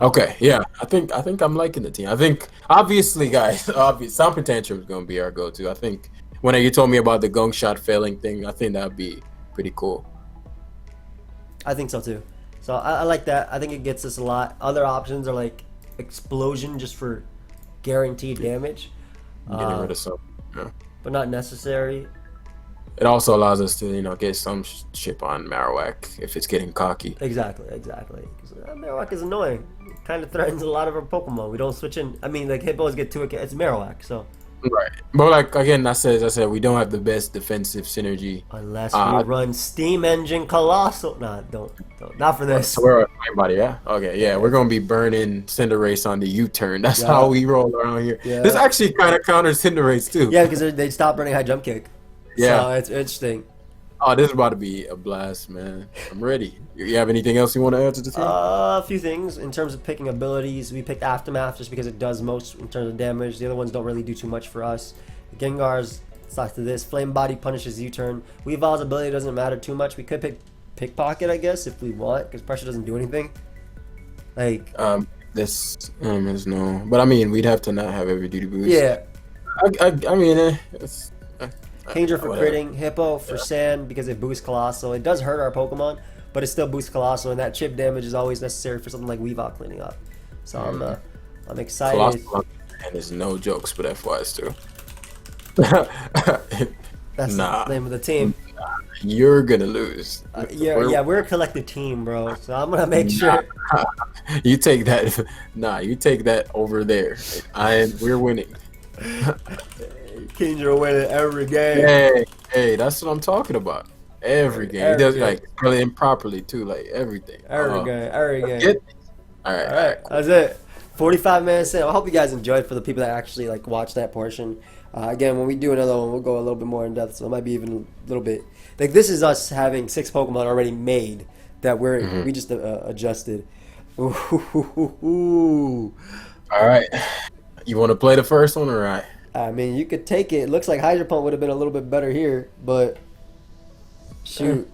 S2: Okay. Yeah. I think I'm liking the team. I think obviously, guys, Samper Tantrum is gonna be our go-to. I think when you told me about the gong shot failing thing, I think that'd be pretty cool.
S1: I think so too. So I like that. I think it gets us a lot. Other options are like Explosion, just for guaranteed damage.
S2: Getting rid of some. Yeah.
S1: But not necessary.
S2: It also allows us to, get some chip on Marowak if it's getting cocky.
S1: Exactly. Because Marowak is annoying. It kind of threatens a lot of our Pokemon. We don't switch in. I mean, like Hippos get to it. It's Marowak, so
S2: Right. But like again, as I said, we don't have the best defensive synergy.
S1: Unless we
S2: Uh,
S1: run Steam Engine Colossal. Nah, don't. Not for
S2: so
S1: this.
S2: we're anybody, yeah. Okay, yeah, we're
S1: Yeah,
S2: gonna be burning Cinderace on the U-turn. That's how
S1: yeah,
S2: we roll around here. This
S1: yeah.
S2: actually kind of counters Cinderace too.
S1: Yeah, because they stopped running high jump kick.
S2: Yeah.
S1: So it's interesting.
S2: Oh, this is about to be a blast, man. I'm ready. You have anything else you want to add to the team?
S1: A few things in terms of picking abilities. We picked Aftermath just because it does most in terms of damage. The other ones don't really do too much for us. Gengar's starts to this. Flame Body punishes U-turn. Weave's ability doesn't matter too much. We could pick Pickpocket, I guess, if we want, because pressure doesn't do anything. Like,
S2: This is no, but I mean, we'd have to not have every duty boost.
S1: yeah,
S2: I mean, it's
S1: Kingdra for
S2: whatever.
S1: critting, Hippo for sand because it boosts Colossal. It does hurt our Pokemon, but it still boosts Colossal, and that chip damage is always necessary for something like Weavile cleaning up. So I'm excited.
S2: Colossal and is no jokes, but FYs too.
S1: That's
S2: Nah,
S1: the name of the team.
S2: you're gonna lose.
S1: We're a collective team, bro. So I'm gonna make sure.
S2: You take that. Nah, you take that over there. We're winning.
S1: Kingdra winning every game.
S2: Hey, that's what I'm talking about. Every game. He does
S1: game.
S2: like really improperly too, like everything.
S1: Every game.
S2: Get all right,
S1: All right, that's it. 45 minutes in. I hope you guys enjoyed. For the people that actually like watch that portion. Again, when we do another one, we'll go a little bit more in depth. So it might be even a little bit. Like this is us having 6 Pokemon already made that we just adjusted. Ooh.
S2: All right. You want to play the first one, or right?
S1: I mean, you could take it. It looks like Hydro Pump would have been a little bit better here, but shoot.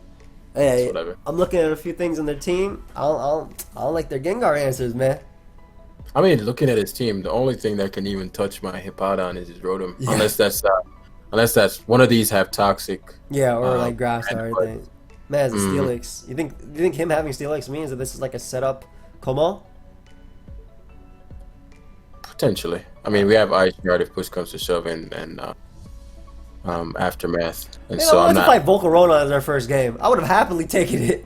S1: Hey,
S2: whatever.
S1: I'm looking at a few things on their team. I don't like their Gengar answers, man.
S2: I mean, looking at his team, the only thing that can even touch my Hippowdon is his Rotom,
S1: Yeah.
S2: unless that's one of these have toxic.
S1: Yeah, or like grass or
S2: but-
S1: anything. Man, it's a Steelix. You think him having Steelix means that this is like a setup Como?
S2: Potentially. I mean, we have Ice Guard if push comes to shove, and Aftermath, and
S1: Man,
S2: so
S1: I
S2: I'm
S1: wanted to fight
S2: not.
S1: Volcarona as our first game. I would have happily taken it.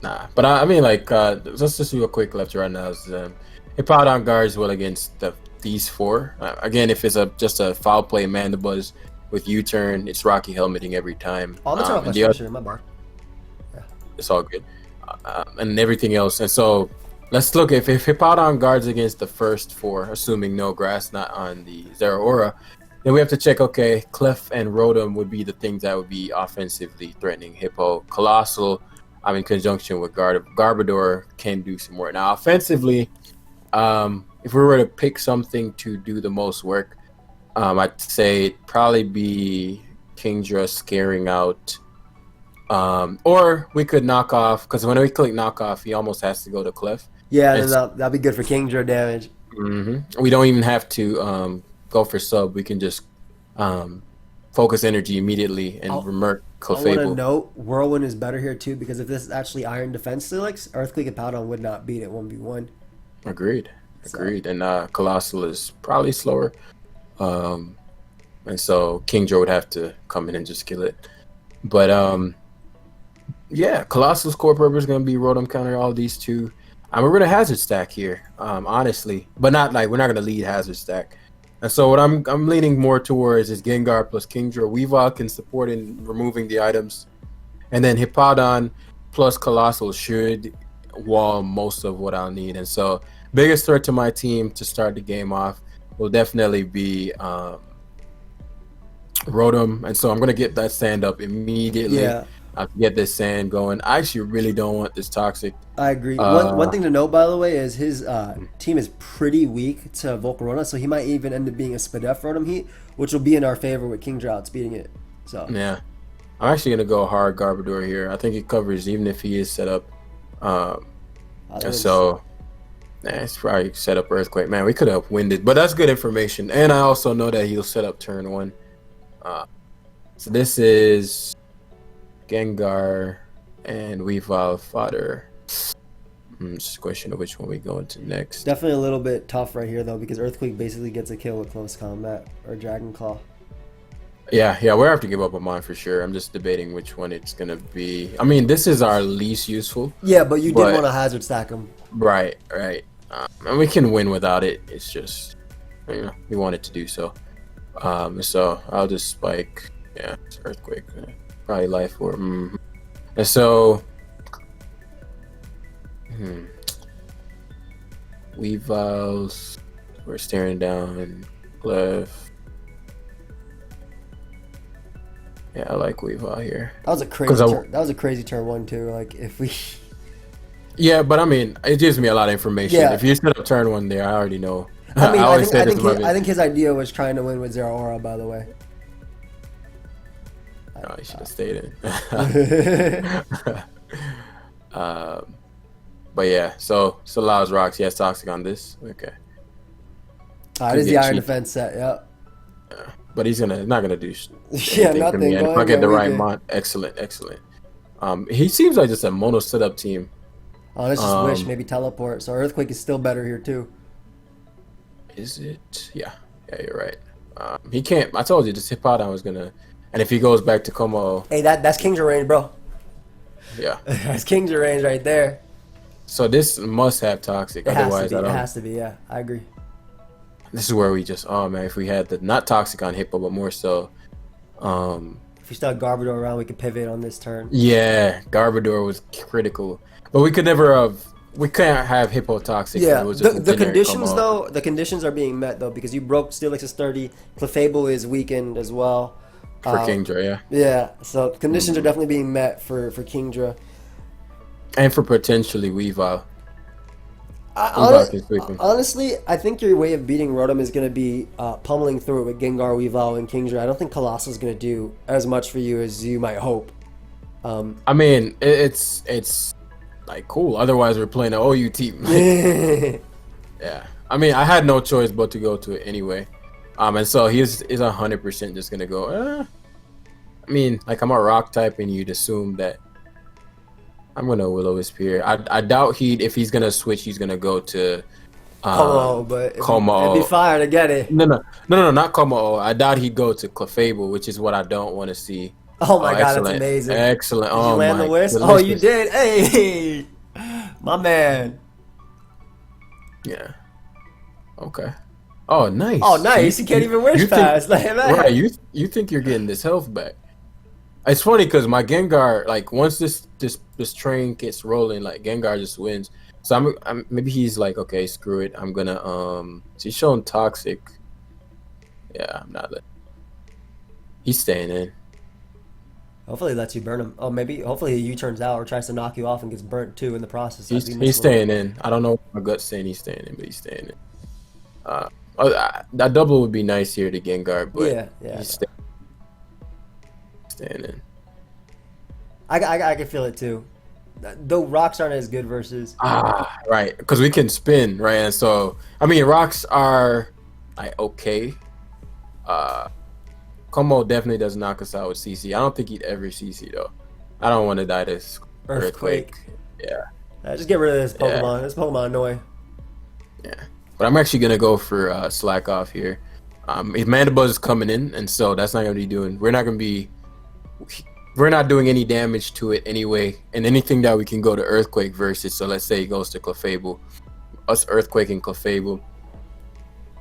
S2: Nah, but I mean, like, let's just do a quick left right now. Hippowdon guards well against these 4. Again, if it's just a foul play Mandibuzz with U-turn, it's Rocky helmeting every time.
S1: Oh, I'm gonna turn off my
S2: and the other-
S1: switcher, my bad.
S2: it's all good, and everything else. And so let's look if Hippowdon guards against the first 4, assuming no grass, not on the Zeraora, then we have to check. Okay, Clef and Rotom would be the things that would be offensively threatening. Hippo, Colossal, in conjunction with Garbodor can do some work. Now, offensively, if we were to pick something to do the most work, I'd say it'd probably be Kingdra scaring out. Or we could knock off, because when we click knock off, he almost has to go to Clef.
S1: Yeah, then that'll be good for Kingdra damage.
S2: We don't even have to go for sub. We can just focus energy immediately and remerk
S1: I want to
S2: Clefable.
S1: note Whirlwind is better here too, because if this is actually Iron Defense Steelix, Earthquake and Powdon would not beat it 1v1.
S2: Agreed. And Colossal is probably slower. And so Kingdra would have to come in and just kill it. But yeah, Colossal's core purpose is going to be Rotom counter all these 2. We're going to hazard stack here, honestly. But not like, we're not going to lead hazard stack. And so what I'm leaning more towards is Gengar plus Kingdra. Weavile can support in removing the items. And then Hippowdon plus Colossal should wall most of what I'll need. And so biggest threat to my team to start the game off will definitely be Rotom. And so I'm going to get that sand up immediately.
S1: Yeah.
S2: I'll get this sand going. I actually really don't want this toxic.
S1: I agree. One thing to note, by the way, is his team is pretty weak to Volcarona, so he might even end up being a Spadef Rotom Heat, which will be in our favor with Kingdra outspeeding it. So
S2: Yeah. I'm actually going to go hard Garbodor here. I think it covers even if he is set up. So it's probably set up Earthquake. Man, we could have winded, but that's good information. And I also know that he'll set up turn 1. So this is Gengar and Weavile fodder. It's just a question of which one we go into next.
S1: definitely a little bit tough right here though, because Earthquake basically gets a kill with close combat or Dragon Claw.
S2: Yeah, we'll have to give up on mine for sure. I'm just debating which one it's gonna be. I mean, this is our least useful.
S1: Yeah, but you did want to hazard stack him.
S2: Right. And we can win without it. It's just you know, he wanted to do so. So I'll just spike. Yeah, it's Earthquake. Probably Life Orb. And so, Weavals. We're staring down left. Yeah, I like Weavile here.
S1: That was a crazy turn. That was a crazy turn 1-2. Like if we.
S2: Yeah, but I mean, it gives me a lot of information.
S1: Yeah.
S2: If you set up turn 1 there, I already know.
S1: I mean,
S2: I
S1: think his idea was trying to win with Zero Aura, by the way.
S2: No, he should have stayed in. But yeah, so allows rocks. He has toxic on this. Okay.
S1: This is the Iron Defense set. Yep.
S2: Yeah. But he's not gonna do
S1: yeah, nothing.
S2: For me. And if I get the right mod, excellent. He seems like just a mono setup team.
S1: Oh, let's just wish maybe teleport. So Earthquake is still better here too.
S2: Is it? Yeah, you're right. He can't. I told you, this Hippowdon was gonna. And if he goes back to Como,
S1: hey, that's Kingdra range, bro.
S2: Yeah,
S1: that's Kingdra range right there.
S2: So this must have toxic. Otherwise,
S1: it has to be. Yeah, I agree.
S2: This is where we just, oh man, if we had the not toxic on Hippo, but more so.
S1: If we still had Garbodor around, we could pivot on this turn.
S2: Yeah, Garbodor was critical, but we could never have. We can't have Hippo toxic.
S1: Yeah, the conditions though, the conditions are being met though because you broke Steelix's 30. Clefable is weakened as well.
S2: For Kingdra, yeah.
S1: Yeah, so conditions are definitely being met for Kingdra.
S2: And for potentially Weavile.
S1: Honestly, I think your way of beating Rotom is going to be pummeling through it with Gengar, Weavile, and Kingdra. I don't think Colossal is going to do as much for you as you might hope.
S2: I mean, it's like cool. Otherwise, we're playing an OU team. Yeah. I mean, I had no choice but to go to it anyway. And so he's 100% just going to go, I mean, like I'm a rock type and you'd assume that I'm gonna Will-O-Wisp here. I doubt if he's gonna switch, he's gonna go to
S1: Como. It'd be fire to get it.
S2: No, not Como. I doubt he'd go to Clefable, which is what I don't want to see.
S1: Oh my god, that's amazing.
S2: Excellent.
S1: Did you land the wisp? Oh, you did. Hey, my man.
S2: Yeah. Okay. Oh, nice.
S1: Oh, nice. You can't even wish past.
S2: Right. You think you're getting this health back? It's funny because my Gengar, like once this train gets rolling, like Gengar just wins. So I'm maybe he's like, okay, screw it. I'm gonna he's showing toxic. Yeah, I'm not. He's staying in.
S1: Hopefully, he lets you burn him. Oh, maybe. Hopefully, he U-turns out or tries to knock you off and gets burnt too in the process.
S2: He's staying in. I don't know what my gut's saying he's staying in, but he's staying in. That double would be nice here to Gengar, but
S1: yeah.
S2: He's staying in.
S1: I can feel it too. Though rocks aren't as good versus.
S2: Right, because we can spin, right? And so I mean, rocks are like okay. Como definitely does knock us out with CC. I don't think he'd ever CC though. I don't want to die this earthquake. Yeah.
S1: Just get rid of this Pokemon. This Pokemon annoying.
S2: Yeah, but I'm actually gonna go for Slack Off here. If Mandibuzz is coming in, and so that's not gonna be doing. We're not doing any damage to it anyway, and anything that we can go to Earthquake versus. So let's say it goes to Clefable, us Earthquake and Clefable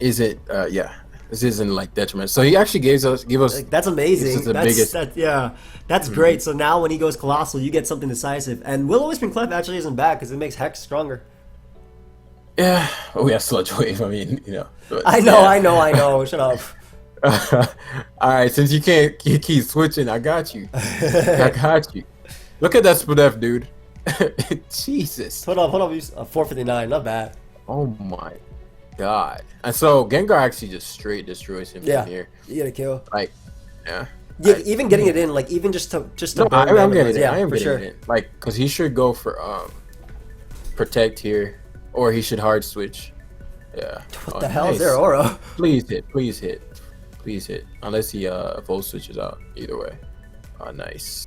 S2: isn't. This isn't like detriment. So he actually give us.
S1: Like, that's amazing. That's great. So now when he goes Colossal, you get something decisive, and Will-O-Wisp and Clef actually isn't bad because it makes Hex stronger.
S2: Yeah. Oh, we have Sludge Wave. I mean, you know. But,
S1: I know. Shut up.
S2: All right, since you can't keep switching, I got you. Look at that Spadef, dude. Jesus.
S1: Hold up. 459, not bad.
S2: Oh my god. And so Gengar actually just straight destroys him from here.
S1: You get a kill.
S2: Like, yeah.
S1: Yeah, even getting it in, like even just to burn.
S2: I'm getting it. I am
S1: for
S2: getting
S1: sure.
S2: it in. Like, because he should go for protect here, or he should hard switch. Yeah.
S1: What the hell is there, Aura?
S2: Please hit. Unless he full switches out. Either way. Oh, nice.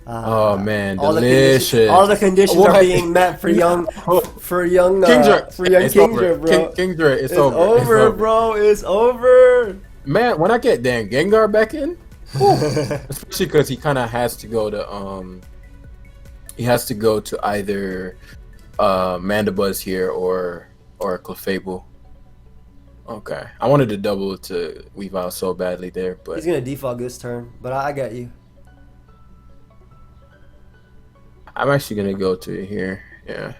S2: Oh man, delicious.
S1: All the conditions are being met for young Kingdra, bro.
S2: Kingdra, it's
S1: over, bro. It's over.
S2: Man, when I get Dan Gengar back in, especially because he kind of has to go to either Mandibuzz here or Clefable. Okay. I wanted to double to Weavile so badly there, but
S1: He's gonna defog this turn, but I get you.
S2: I'm actually gonna go to it here. Yeah.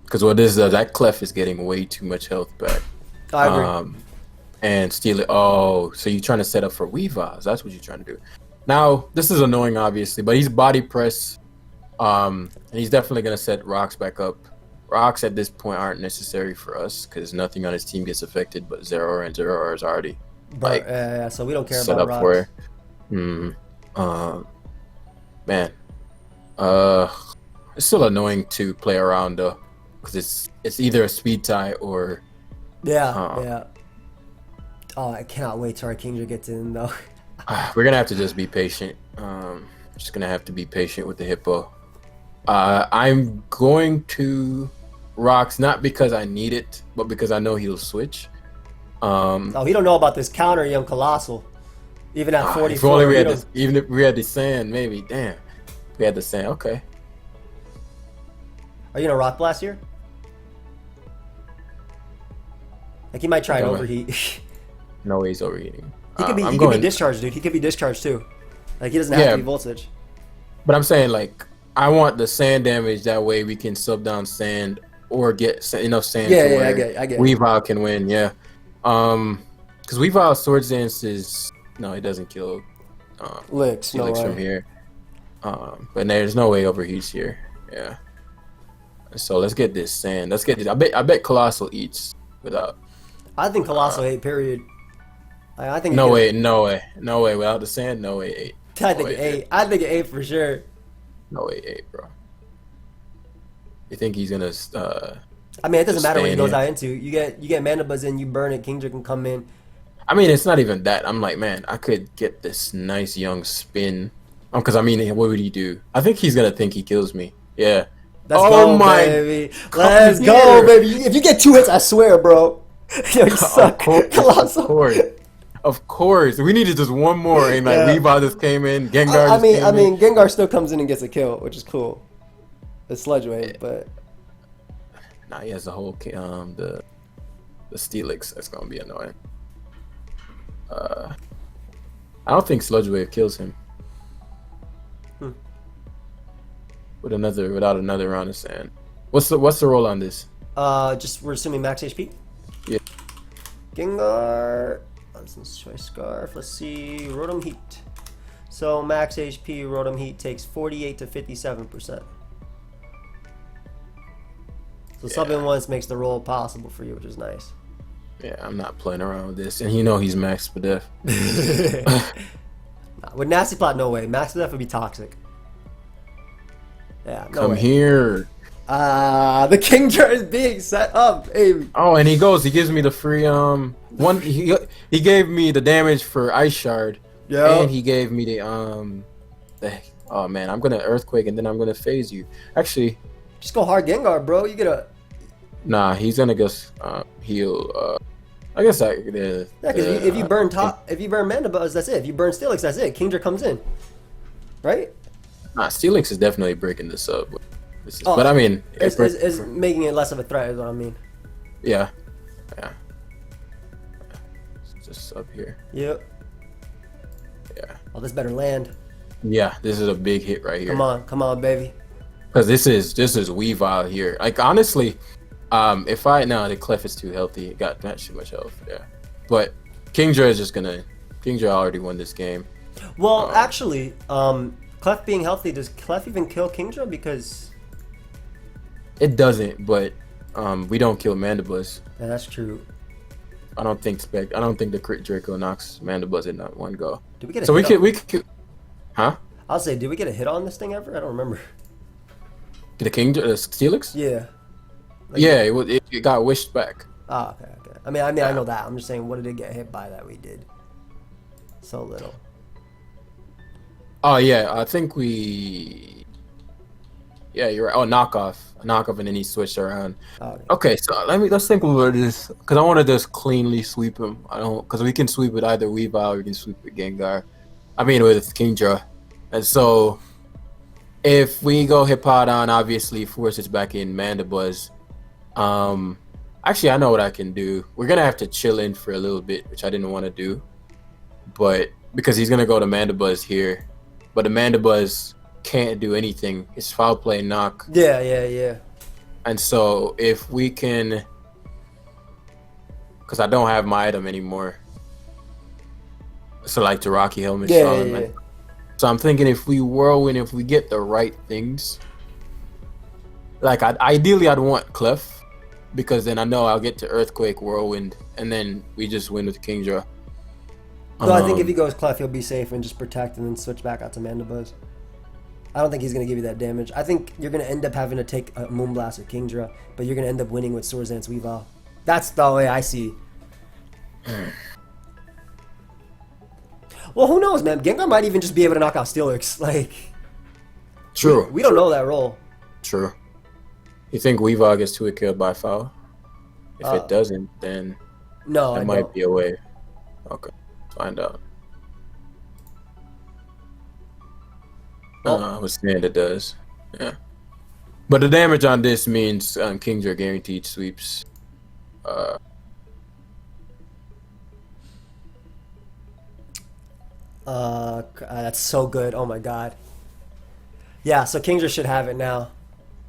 S2: Because what this does, that Clef is getting way too much health back.
S1: I agree.
S2: And steal it. Oh, so you're trying to set up for Weaviles. That's what you're trying to do. Now, this is annoying, obviously, but he's body press. And he's definitely gonna set rocks back up. Rocks at this point aren't necessary for us because nothing on his team gets affected, but Zero and Zero R is already like
S1: yeah, so we don't care
S2: set
S1: about
S2: up
S1: rocks.
S2: for it. Man, it's still annoying to play around though, because it's either a speed tie or
S1: Yeah, yeah. Oh, I cannot wait till our Kingdra gets in though.
S2: we're gonna have to just be patient. Just gonna have to be patient with the hippo. I'm going to rocks not because I need it, but because I know he'll switch.
S1: Oh, he don't know about this counter, young Colossal. Even at 44.
S2: If only we had this, even if we had the sand, maybe. Damn, we had the sand. Okay.
S1: Are you gonna rock blast here? Like he might try and overheat.
S2: No way he's overheating.
S1: He could be discharged, dude. He could be discharged too. Like he doesn't have to be voltage.
S2: But I'm saying like I want the sand damage. That way we can sub down sand or get enough sand.
S1: Yeah, yeah, I get.
S2: Weavile can win. Yeah. Because Weavile Swords Dance is no, it doesn't kill.
S1: Licks
S2: from here. But there's no way overheats here. Yeah. So let's get this sand. Let's get this. I bet Colossal eats without.
S1: I think Colossal ate. Period. I think.
S2: No way. Without the sand, no way ate.
S1: I think it ate. I think it ate for sure.
S2: No way ate, bro. You think he's gonna?
S1: I mean, it doesn't matter what he goes out into. You get Mandibuzz in, you burn it. Kingdra can come in.
S2: I mean, it's not even that. I'm like, man, I could get this nice young spin. Because I mean, what would he do? I think he's gonna think he kills me. Yeah.
S1: Let's go, baby. Let's go, baby. If you get 2 hits, I swear, bro. Yo, you suck. Colossal.
S2: Of course. We needed just one more. And like Weavile just came in. Gengar
S1: I mean, Gengar still comes in and gets a kill, which is cool. It's Sludge Wave, but
S2: nah, he has the whole the Steelix. That's gonna be annoying. I don't think Sludge Wave kills him. Without another round of sand. What's the roll on this?
S1: Just we're assuming max HP.
S2: Yeah.
S1: Gengar. Nonsense choice scarf. Let's see. Rotom Heat. So max HP Rotom Heat takes 48 to 57%. So subbing once makes the roll possible for you, which is nice.
S2: Yeah, I'm not playing around with this, and you know he's max Spadef.
S1: With Nasty Plot, no way. Max Spadef would be toxic. Yeah, no
S2: Come
S1: way.
S2: here.
S1: The Kingdra is being set up, baby.
S2: Oh, and he gives me the free one. He gave me the damage for Ice Shard.
S1: Yeah.
S2: And he gave me the oh man, I'm gonna Earthquake and then I'm gonna phase you. Actually,
S1: just go hard Gengar, bro. You get a.
S2: Nah, he's gonna just heal. I guess I.
S1: Yeah, because if you burn Mandibuzz, that's it. If you burn Steelix, that's it. Kingdra comes in, right?
S2: Nah, Steelix is definitely breaking this up. But I mean,
S1: it's making it less of a threat, is what I mean.
S2: Yeah. Just up here.
S1: Yep.
S2: Yeah.
S1: Oh, this better land.
S2: Yeah, this is a big hit right here.
S1: Come on, baby.
S2: Because this is Weavile here. Like honestly, if the Clef is too healthy, it got not too much health. Yeah. But Kingdra already won this game.
S1: Well, actually, Clef being healthy, does Clef even kill Kingdra? Because
S2: it doesn't, but we don't kill Mandibuzz.
S1: Yeah, that's true.
S2: I don't think the crit Draco knocks Mandibuzz in that one go.
S1: Did we get a
S2: so
S1: hit
S2: we could huh?
S1: I'll say, did we get a hit on this thing ever? I don't remember.
S2: The Steelix?
S1: Yeah.
S2: Like, yeah, it got wished back.
S1: Oh, okay. I mean, I know that. I'm just saying, what did it get hit by that we did? So little.
S2: Oh yeah, I think we. Yeah, you're right. Oh, knockoff, and then he switched around. Okay, so let's think about this because I want to just cleanly sweep him. Because we can sweep with either Weavile or we can sweep with Gengar. I mean with Kingdra, and so if we go Hippowdon, obviously forces back in Mandibuzz. Actually, I know what I can do. We're gonna have to chill in for a little bit, which I didn't want to do, but because he's gonna go to Mandibuzz here, but the Mandibuzz can't do anything. It's foul play knock.
S1: Yeah, yeah, yeah.
S2: And so if we can, because I don't have my item anymore, so like the Rocky Helmet.
S1: Yeah.
S2: So I'm thinking if we whirlwind, if we get the right things, like ideally I'd want Clef, because then I know I'll get to Earthquake, Whirlwind, and then we just win with Kingdra.
S1: No, I think if he goes Clef, he'll be safe and just protect and then switch back out to Mandibuzz. I don't think he's going to give you that damage. I think you're going to end up having to take a Moonblast or Kingdra, but you're going to end up winning with Swordsdance Weavile. That's the way I see. Well, who knows, man? Gengar might even just be able to knock out Steelix. Like,
S2: True.
S1: We don't know that role.
S2: True. You think Weavile gets 2-hit killed by foul? If it doesn't, then
S1: no,
S2: it might be a way. Okay, find out. I was saying it does. Yeah. But the damage on this means Kingdra guaranteed sweeps.
S1: That's so good. Oh my god. Yeah, so Kingdra should have it now.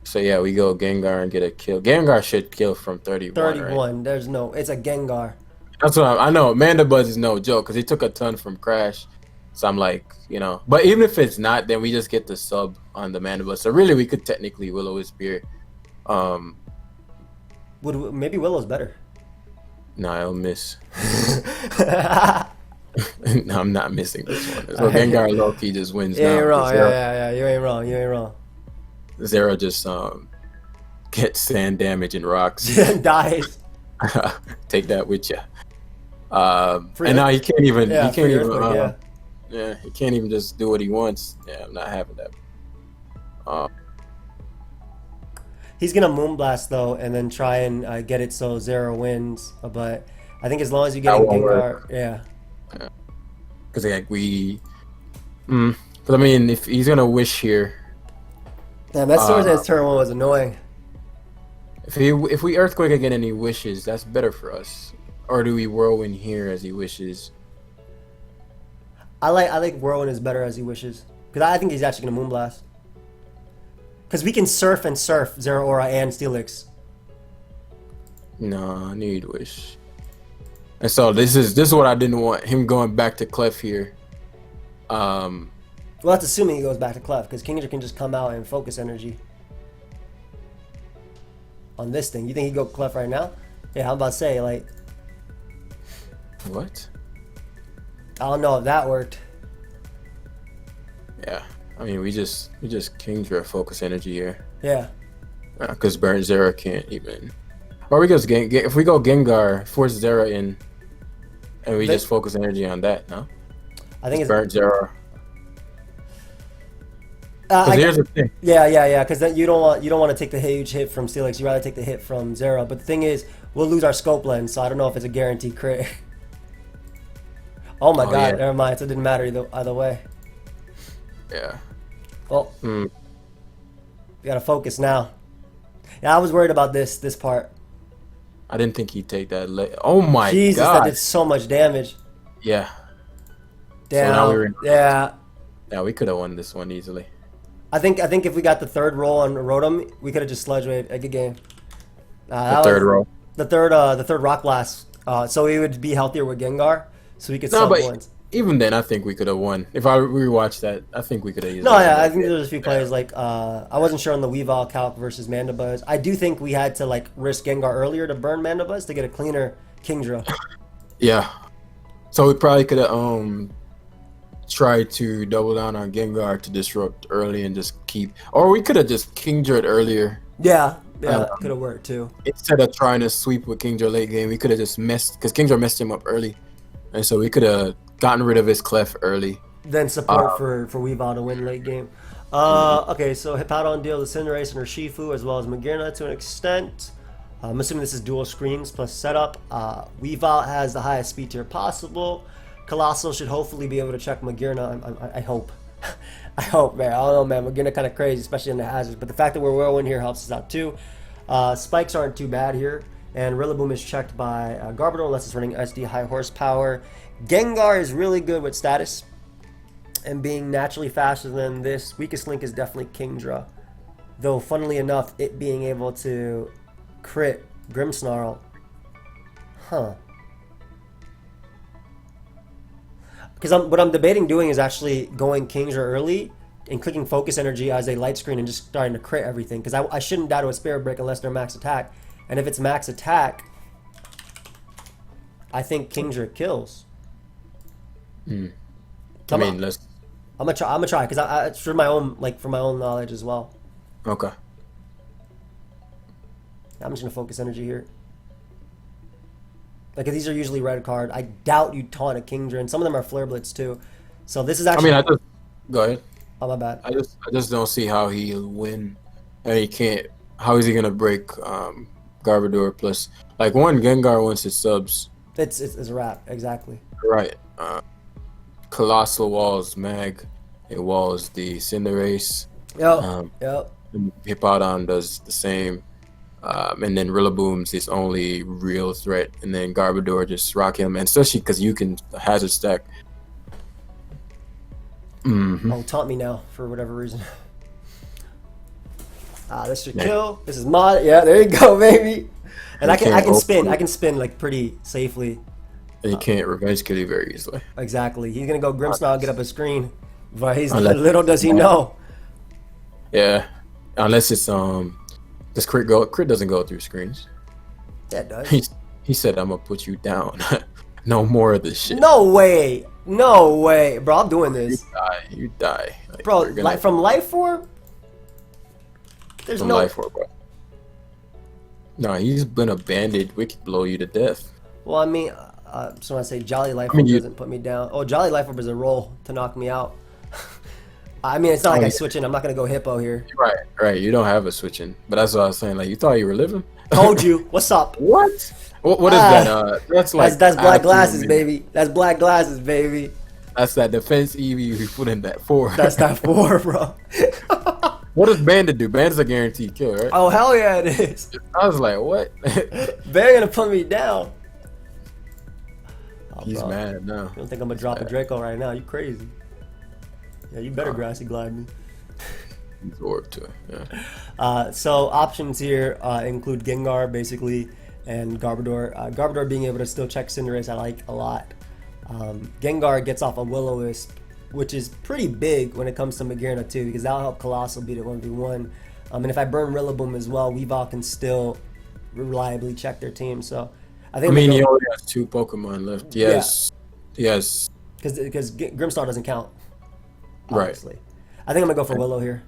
S2: So yeah, we go Gengar and get a kill. Gengar should kill from 31.
S1: 31.
S2: Right?
S1: There's no. It's a Gengar.
S2: That's what I know. Mandibuzz is no joke because he took a ton from Crash. So I'm like, but even if it's not, then we just get the sub on the Mandibuzz. So really, we could technically Will-O-Wisp Spear.
S1: Maybe Willow's better.
S2: No, I'll miss. No, I'm not missing this one. So Gengar low-key just wins now.
S1: You ain't wrong. Yeah. You ain't wrong. You ain't wrong.
S2: Zero just gets sand damage and rocks.
S1: Dies.
S2: Take that with you. And now he can't even.
S1: Yeah,
S2: he can't even.
S1: yeah.
S2: Yeah, he can't even just do what he wants. Yeah, I'm not having that.
S1: He's gonna Moonblast though, and then try and get it so Zero wins. But I think as long as you get Gengar, yeah.
S2: Because like but I mean, if he's gonna wish here.
S1: Damn, that Swordsdance turn 1 was annoying.
S2: If we Earthquake again and he wishes, that's better for us. Or do we Whirlwind here as he wishes?
S1: I like Whirlwind is better as he wishes, because I think he's actually gonna Moonblast. Because we can surf Zero Aura and Steelix.
S2: No, I need wish. And so this is what I didn't want, him going back to Clef here.
S1: Well, that's assuming he goes back to Clef, because Kingdra can just come out and focus energy on this thing. You think he'd go Clef right now? Yeah, I'm about to say, like...
S2: What?
S1: I don't know if that worked.
S2: Yeah, I mean, we just Kingdra focus energy here.
S1: Yeah.
S2: Because Burn Zera can't even... Or we go if we go Gengar, force Zera in, and we just focus energy on that, no?
S1: I think it's...
S2: Burn Zera. Because here's the thing.
S1: Yeah. Because then you don't want to take the huge hit from Steelix. You rather take the hit from Zera. But the thing is, we'll lose our scope lens, so I don't know if it's a guaranteed crit. Oh my god! Yeah. Never mind. So it didn't matter either way.
S2: Yeah.
S1: Well, we gotta focus now. Yeah, I was worried about this part.
S2: I didn't think he'd take that. Oh my
S1: Jesus,
S2: god!
S1: That did so much damage.
S2: Yeah.
S1: Damn.
S2: So now
S1: yeah.
S2: Yeah, we could have won this one easily.
S1: I think if we got the third roll on Rotom, we could have just Sludge Wave. A good game.
S2: The third roll.
S1: The third Rock Blast. So he would be healthier with Gengar, so we could sub points.
S2: Even then, I think we could have won. If I rewatched that, I think we could have.
S1: No, yeah, I think there's a few plays like I wasn't sure on the Weavile calc versus Mandibuzz. I do think we had to like risk Gengar earlier to burn Mandibuzz to get a cleaner Kingdra.
S2: Yeah, so we probably could have try to double down on Gengar to disrupt early and just keep, or we could have just Kingdra earlier.
S1: Yeah, could have worked too.
S2: Instead of trying to sweep with Kingdra late game, we could have just because Kingdra messed him up early, and so we could have gotten rid of his Clef early.
S1: Then support for Weavile to win late game. Okay, so Hippowdon deals Cinderace and Urshifu as well as Magearna to an extent. I'm assuming this is dual screens plus setup. Weavile has the highest speed tier possible. Colossal should hopefully be able to check Magearna. I hope. I hope, man. I don't know, man. Magearna kind of crazy, especially in the hazards. But the fact that we're Whirlwind here helps us out too. Spikes aren't too bad here. And Rillaboom is checked by Garbodor unless it's running SD high horsepower. Gengar is really good with status and being naturally faster than this. Weakest link is definitely Kingdra. Though, funnily enough, it being able to crit Grimmsnarl. Huh. Because what I'm debating doing is actually going Kingdra early and clicking Focus Energy as a light screen and just starting to crit everything. Because I shouldn't die to a Spirit Break unless they're max attack. And if it's max attack, I think Kingdra kills.
S2: I
S1: I'm
S2: mean, let's.
S1: gonna try because it's for my own knowledge as well.
S2: Okay.
S1: I'm just gonna focus energy here. Like these are usually red card. I doubt you taunt a Kingdra, and some of them are Flare Blitz too. So this is actually.
S2: I just go ahead.
S1: Oh my bad.
S2: I just don't see how he'll win. And he can't. How is he gonna break Garbodor plus like one Gengar once it subs?
S1: It's a wrap exactly.
S2: Right. Colossal walls Mag. It walls the Cinderace.
S1: Yep.
S2: Hippowdon does the same. And then Rillaboom's his only real threat, and then Garbodor just rock him, and especially because you can hazard stack.
S1: Oh, taunt me now for whatever reason. This should kill. This is mod. Yeah, there you go, baby. And I can spin like pretty safely.
S2: And you can't revenge kill you very easily.
S1: Exactly. He's gonna go Grimmsnarl, get up a screen, but little does he know.
S2: Yeah, unless it's does crit doesn't go through screens.
S1: Yeah, it does.
S2: He said, "I'm gonna put you down." No more of this shit.
S1: No way, bro. I'm doing this.
S2: You die, like,
S1: bro. From Life Orb. There's no
S2: Life Orb, bro. No, he's been a bandit. We could blow you to death.
S1: Well, I mean, so when I say Jolly Life Orb doesn't put me down. Oh, Jolly Life Orb is a roll to knock me out. I mean, it's not like I switch in. I'm not gonna go Hippo here.
S2: Right. You don't have a switch in, but that's what I was saying. Like you thought you were living.
S1: Told you. What's up?
S2: What is that? That's like
S1: that's black glasses, baby. That's black glasses, baby.
S2: That's that defense EV you put in that 4.
S1: That's that 4, bro.
S2: What does Bandit do? Bandit's a guaranteed kill, right?
S1: Oh hell yeah, it is.
S2: I was like, what?
S1: They're gonna put me down. Oh,
S2: He's
S1: bro.
S2: mad now.
S1: You don't think I'm gonna drop a Draco right now? You crazy? Yeah, you better Grassy Glide me.
S2: He's orb to it. Yeah.
S1: So options here include Gengar basically and Garbodor. Garbodor being able to still check Cinderace I like a lot. Gengar gets off a Will-O-Wisp, which is pretty big when it comes to Magearna too, because that'll help Colossal beat it 1v1. And if I burn Rillaboom as well, Weavile can still reliably check their team. So I think.
S2: He only has 2 Pokemon left. Yes. Yes.
S1: Because Grimmsnarl doesn't count. Obviously.
S2: Right.
S1: I think I'm gonna go for Willow here.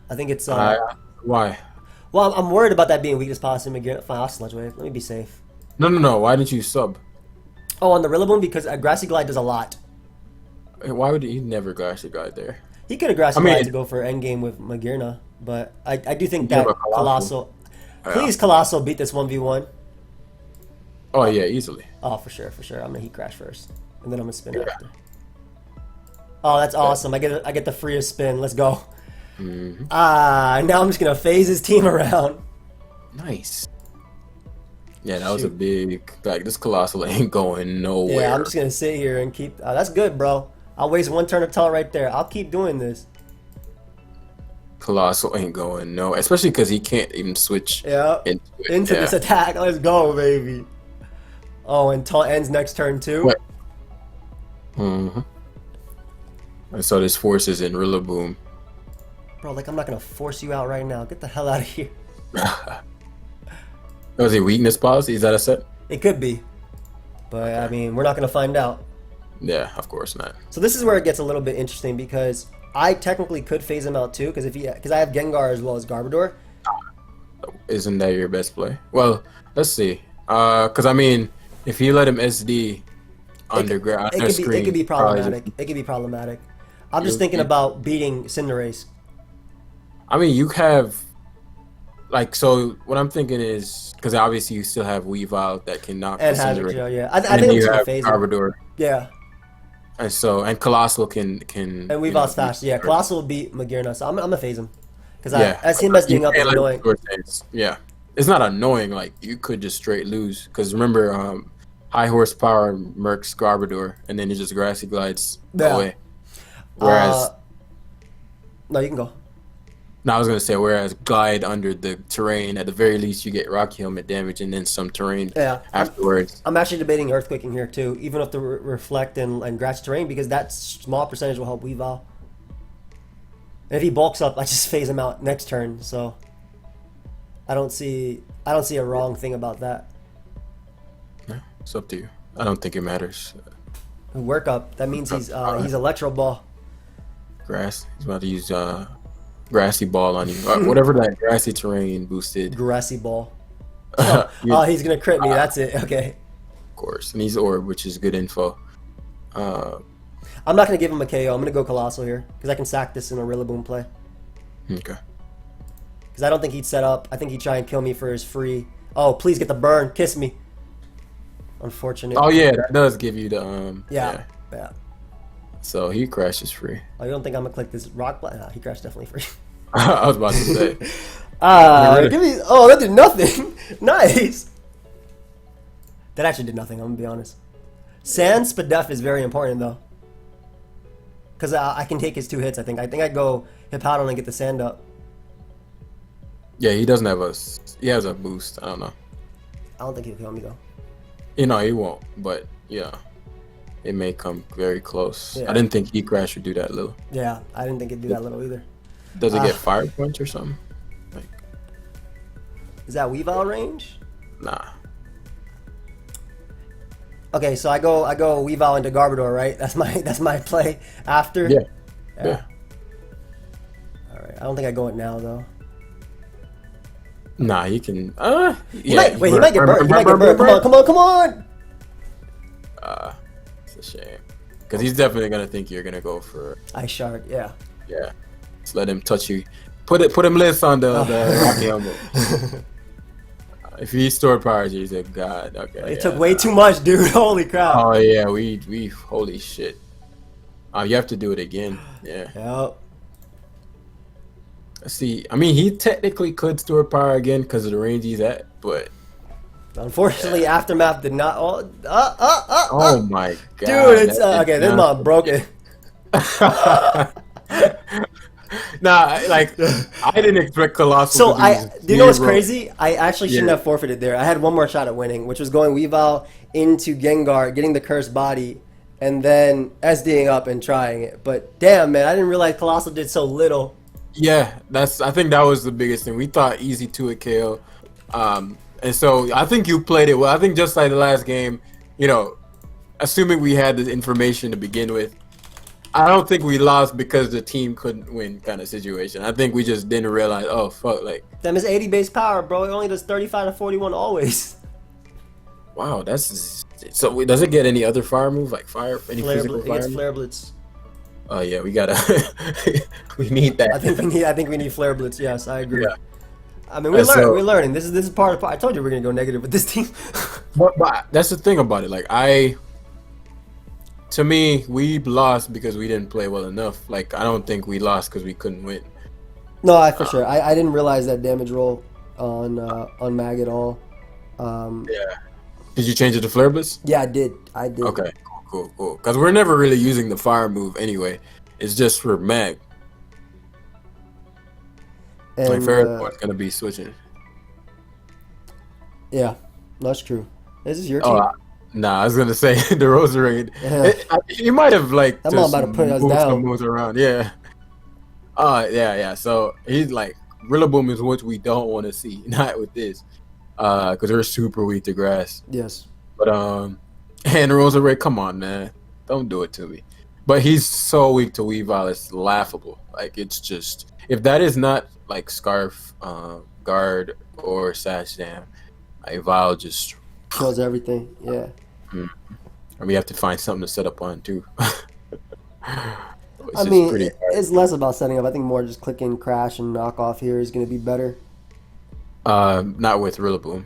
S1: I think it's
S2: why?
S1: Well, I'm worried about that being weakness policy. Fine, I'll Sludge Wave. Let me be safe.
S2: No. Why didn't you sub?
S1: Oh, on the Rillaboom because Grassy Glide does a lot.
S2: Why would he never Grassy Glide there?
S1: He could have Grassy Glide to go for endgame with Magearna, but I do think that Colossal. Please, Colossal, beat this 1v1.
S2: Oh yeah, easily.
S1: Oh, for sure. I'm gonna Heat Crash first, and then I'm gonna spin after. Oh, that's awesome! I get the freest spin. Let's go. Now I'm just gonna phase his team around.
S2: Nice. Yeah, that was a big. Like this Colossal ain't going nowhere.
S1: Yeah, I'm just gonna sit here and keep. That's good, bro. I'll waste 1 turn of taunt right there. I'll keep doing this.
S2: Colossal ain't going nowhere, especially because he can't even switch. Into
S1: this attack. Let's go, baby. Oh, and taunt ends next turn too.
S2: And so this forces in Rillaboom.
S1: Bro, like I'm not gonna force you out right now. Get the hell out of here.
S2: Was it weakness policy? Is that a set?
S1: It could be, but I mean, we're not gonna find out.
S2: Yeah, of course not.
S1: So this is where it gets a little bit interesting because I technically could phase him out too because I have Gengar as well as Garbodor.
S2: Isn't that your best play? Well, let's see. Because I mean, if you let him SD underground,
S1: it could be problematic. It could be problematic. I'm just thinking about beating Cinderace.
S2: I mean, you have like so. What I'm thinking is because obviously you still have Weavile that can knock
S1: and Hazard Gel, yeah. I think
S2: you
S1: I'm
S2: have
S1: phase
S2: Garbodor.
S1: Yeah.
S2: And Colossal can
S1: and Weavile's fast. Yeah, Colossal will beat Magearna, so I'm gonna phase him because as him being up is annoying.
S2: Yeah. it's not annoying. Like you could just straight lose because remember, high horsepower Mercs Garbodor, and then it just grassy glides away. Whereas,
S1: no, you can go.
S2: no, I was gonna say whereas glide under the terrain, at the very least you get rocky helmet damage and then some terrain afterwards.
S1: I'm actually debating earthquaking here too, even if the reflect and grass terrain, because that small percentage will help Weavile. And if he bulks up, I just phase him out next turn. So I don't see a wrong thing about that.
S2: Yeah, it's up to you. I don't think it matters.
S1: Work up. That means he's Electro Ball.
S2: Grass. He's about to use grassy ball on you. Whatever that grassy terrain boosted.
S1: Grassy Ball. Oh, he's gonna crit me. That's it. Okay.
S2: Of course, and he's orb, which is good info.
S1: I'm not gonna give him a KO. I'm gonna go Colossal here because I can sack this in a Rillaboom play.
S2: Okay.
S1: Because I don't think he'd set up. I think he'd try and kill me for his free. Oh, please get the burn. Kiss me. Unfortunate.
S2: Oh yeah, that does give you the
S1: Yeah.
S2: So he crashes free.
S1: Oh, you don't think I'm gonna click this rock blast? Nah, he crashed definitely free.
S2: I was about to say.
S1: Give me. Oh, that did nothing. Nice. That actually did nothing. I'm gonna be honest. Sand Spadef is very important though, because I can take his 2 hits. I think I go Hippowdon and get the sand up.
S2: Yeah, he doesn't have he has a boost. I don't know.
S1: I don't think he'll kill me though.
S2: You know, he won't, but yeah, it may come very close.
S1: Yeah.
S2: I didn't think Heat Crash would do that little.
S1: Yeah, I didn't think it'd do that little either.
S2: Does it get Fire Punch or something? Like,
S1: is that Weavile range?
S2: nah.
S1: Okay, so I go Weavile into Garbodor, right? That's my play after.
S2: Yeah.
S1: All right, I don't think I go it now though.
S2: Nah, you can.
S1: He might get burned. Come on.
S2: It's a shame because he's definitely gonna think you're gonna go for
S1: Ice Shard. Yeah.
S2: Yeah. Just let him touch you. Put him list on the rocky helmet. If he stored powers, he's a god. Okay.
S1: It took way too much, dude. Holy crap.
S2: Oh yeah, we holy shit. You have to do it again. Yeah.
S1: Yep.
S2: See, I mean, he technically could store power again because of the range he's at, but
S1: unfortunately, Aftermath did not.
S2: Oh my god,
S1: dude, it's okay. This mom broken.
S2: Nah, like I didn't expect Colossal.
S1: So do you know what's crazy? I actually shouldn't have forfeited there. I had one more shot at winning, which was going Weavile into Gengar, getting the cursed body, and then SDing up and trying it. But damn, man, I didn't realize Colossal did so little.
S2: Yeah, I think that was the biggest thing. We thought easy to a KO. And so I think you played it well. I think just like the last game, you know, assuming we had the information to begin with, I don't think we lost because the team couldn't win kind of situation. I think we just didn't realize, oh, fuck, like...
S1: Them is 80 base power, bro. It only does 35 to 41 always.
S2: Wow, that's... So does it get any other fire move, like fire? Any physical fire?
S1: It gets Flare Blitz.
S2: Oh yeah, we gotta. We need that.
S1: I think we need Flare Blitz. Yes, I agree.
S2: Yeah.
S1: I mean, we're learning. This is part of. I told you we're gonna go negative with this team.
S2: But that's the thing about it. Like to me, we lost because we didn't play well enough. Like I don't think we lost because we couldn't win.
S1: No, for sure. I didn't realize that damage roll on Mag at all.
S2: Yeah. Did you change it to Flare Blitz?
S1: Yeah, I did.
S2: Okay. Cool. Because we're never really using the fire move anyway. It's just for Mag.
S1: And
S2: like Ferret's gonna be switching.
S1: Yeah, that's true. This is your team.
S2: Nah, I was gonna say the Rosary. Yeah. You might have like
S1: I'm about to put us down.
S2: Some moves around. Yeah. Yeah. So he's like Rillaboom is what we don't want to see. Not with this, because they're super weak to grass.
S1: Yes.
S2: But and Rosary, come on, man, don't do it to me. But he's so weak to Weavile, it's laughable. Like it's just if that is not like Scarf, Guard, or Sash Jam, Weavile just
S1: kills everything. Yeah.
S2: And we have to find something to set up on too.
S1: I mean, it's less about setting up. I think more just clicking crash and knock off here is going to be better.
S2: Not with Rillaboom.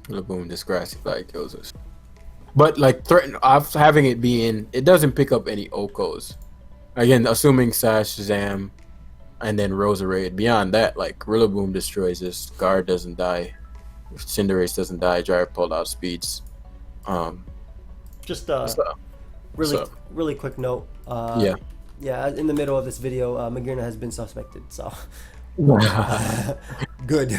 S2: Rillaboom, this grassy flag kills us. But like having it be in, it doesn't pick up any Okos. Again, assuming Sash, Shazam, and then Roserade. Beyond that, like Rillaboom destroys us. Guard doesn't die. if Cinderace doesn't die, Gyro Pole outspeeds.
S1: Just
S2: So,
S1: really
S2: so
S1: really quick note.
S2: yeah.
S1: Yeah, in the middle of this video, Magearna has been suspected. So good.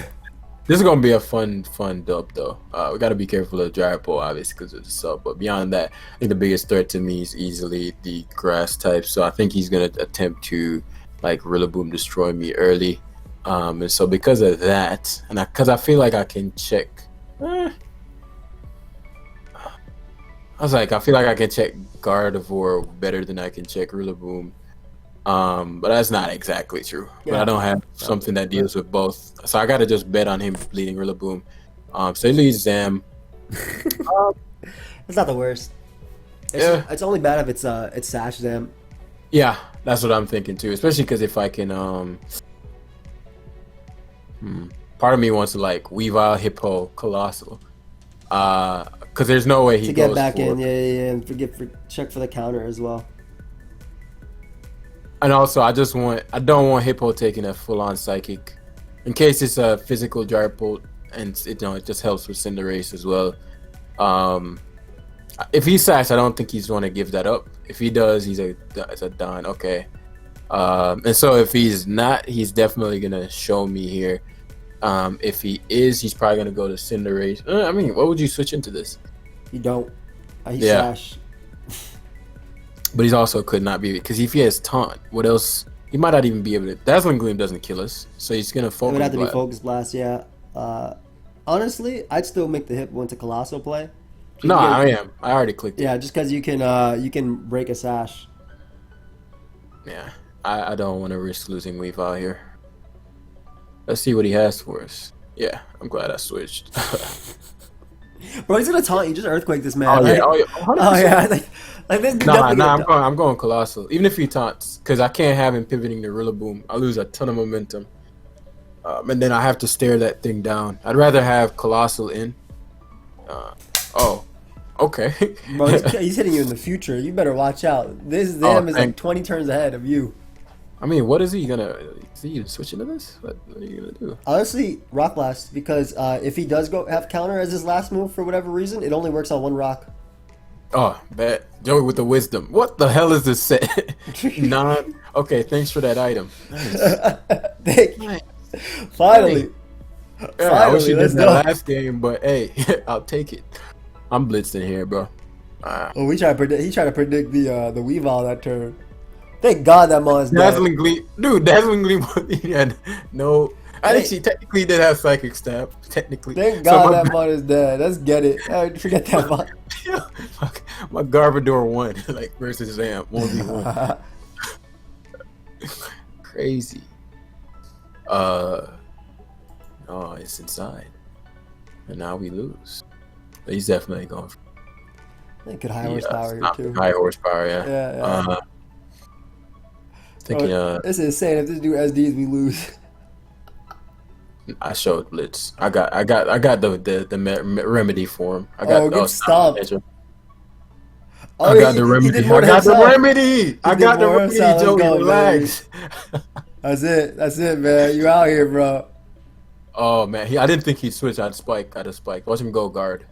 S2: This is gonna be a fun dub though. We gotta be careful of Gyro Pole, obviously, because of the sub. But beyond that, I think the biggest threat to me is easily the grass type. So I think he's gonna attempt to like Rillaboom destroy me early. And so because of that, and because I feel like I can check. I feel like I can check Gardevoir better than I can check Rillaboom. But that's not exactly true. But
S1: Yeah.
S2: I don't have something that deals with both, so I gotta just bet on him bleeding Rillaboom. So he leads Zam.
S1: It's not the worst. It's only bad if it's Sash Zam.
S2: Yeah, that's what I'm thinking too. Especially because if I can, part of me wants to like Weavile, Hippo, Colossal. Because there's no way he
S1: To get
S2: goes
S1: back
S2: for,
S1: in, yeah, and check for the counter as well.
S2: And also, I don't want Hippo taking a full-on Psychic, in case it's a physical Gyro Pole, and it just helps with Cinderace as well. If he's Sash, I don't think he's going to give that up. If he does, it's a done. Okay. And so if he's not, he's definitely gonna show me here. If he is, he's probably gonna go to Cinderace. I mean, what would you switch into this?
S1: You don't. He's
S2: Yeah.
S1: Sash.
S2: But he's also could not be, because if he has Taunt, what else? He might not even be able to. Dazzling Gleam doesn't kill us, so he's gonna
S1: It
S2: focus.
S1: would have to be
S2: Blast.
S1: Focus Blast, yeah. Honestly, I'd still make the Hippo into Colossal play. Just
S2: No,
S1: because-
S2: I already clicked it.
S1: Yeah, just because you can break a Sash.
S2: Yeah, I don't want to risk losing Weavile here. Let's see what he has for us. Yeah, I'm glad I switched.
S1: Bro, he's gonna taunt you. Just Earthquake this man.
S2: Oh yeah,
S1: Like-
S2: 100%.
S1: Oh yeah, like this dude
S2: Nah,
S1: definitely gonna-
S2: I'm going Colossal. Even if he taunts, because I can't have him pivoting to Rillaboom. I lose a ton of momentum. And then I have to stare that thing down. I'd rather have Colossal in. Okay.
S1: Bro, he's hitting you in the future. You better watch out. This Zam is like 20 turns ahead of you.
S2: I mean, what is he gonna? Is he switching to this? What are you gonna do?
S1: Honestly, Rock Blast, because if he does go have counter as his last move for whatever reason, it only works on one rock.
S2: Oh, bet Joey with the wisdom. What the hell is this set? Okay, thanks for that item. Nice.
S1: Thank you. Finally.
S2: Yeah, I wish
S1: Finally,
S2: you did
S1: let's
S2: that
S1: go.
S2: last game, but hey, I'll take it. I'm blitzing here, bro.
S1: Oh, he tried to predict the Weavile that turn. Thank God that mon is dead.
S2: Dazzling Gleam, dude. Dazzling Gleam. He had no. I think she technically did have Psychic Stab. Technically.
S1: Thank God that mon is dead. Let's get it. Forget that mon.
S2: My Garbodor won like versus Zam 1v1. Crazy. Oh, it's inside, and now we lose. But he's definitely going.
S1: They could high horsepower here too.
S2: High horsepower, yeah.
S1: Yeah.
S2: Thinking,
S1: this is insane. If this dude SDs, we lose.
S2: I showed Blitz. I got the remedy for him. I got
S1: good stop.
S2: I got the remedy. I got the remedy. I got the remedy, Joey. Relax.
S1: That's it, man. You out here, bro.
S2: Oh man, I didn't think he'd switch. I'd spike. Watch him go guard.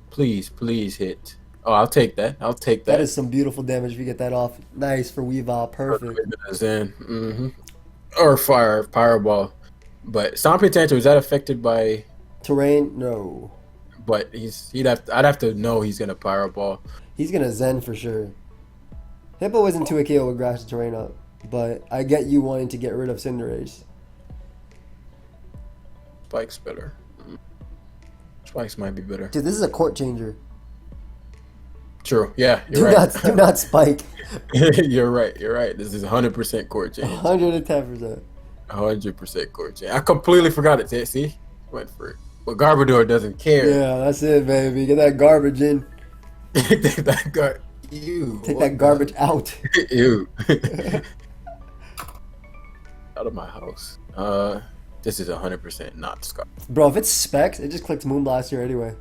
S2: Please hit. Oh, I'll take that.
S1: That is some beautiful damage if you get that off. Nice for Weavile. Perfect.
S2: Or fireball. But Stomping Tantrum, is that affected by
S1: terrain? No.
S2: But I'd have to know he's gonna fireball.
S1: He's gonna Zen for sure. Hippo isn't too KO with grass and terrain up, but I get you wanting to get rid of Cinderace.
S2: Spike's better. Spikes might be better.
S1: Dude, this is a court changer.
S2: True. Yeah,
S1: Do not spike.
S2: You're right. This is 100% court change.
S1: 110%.
S2: 100% court change. I completely forgot it. See, went for it. But Garbodor doesn't care.
S1: Yeah, that's it, baby. Get that garbage in.
S2: Take that Ew.
S1: Take that garbage out.
S2: Ew. Out of my house. This is 100% not Scar.
S1: Bro, if it's Specs, it just clicks Moonblast here anyway.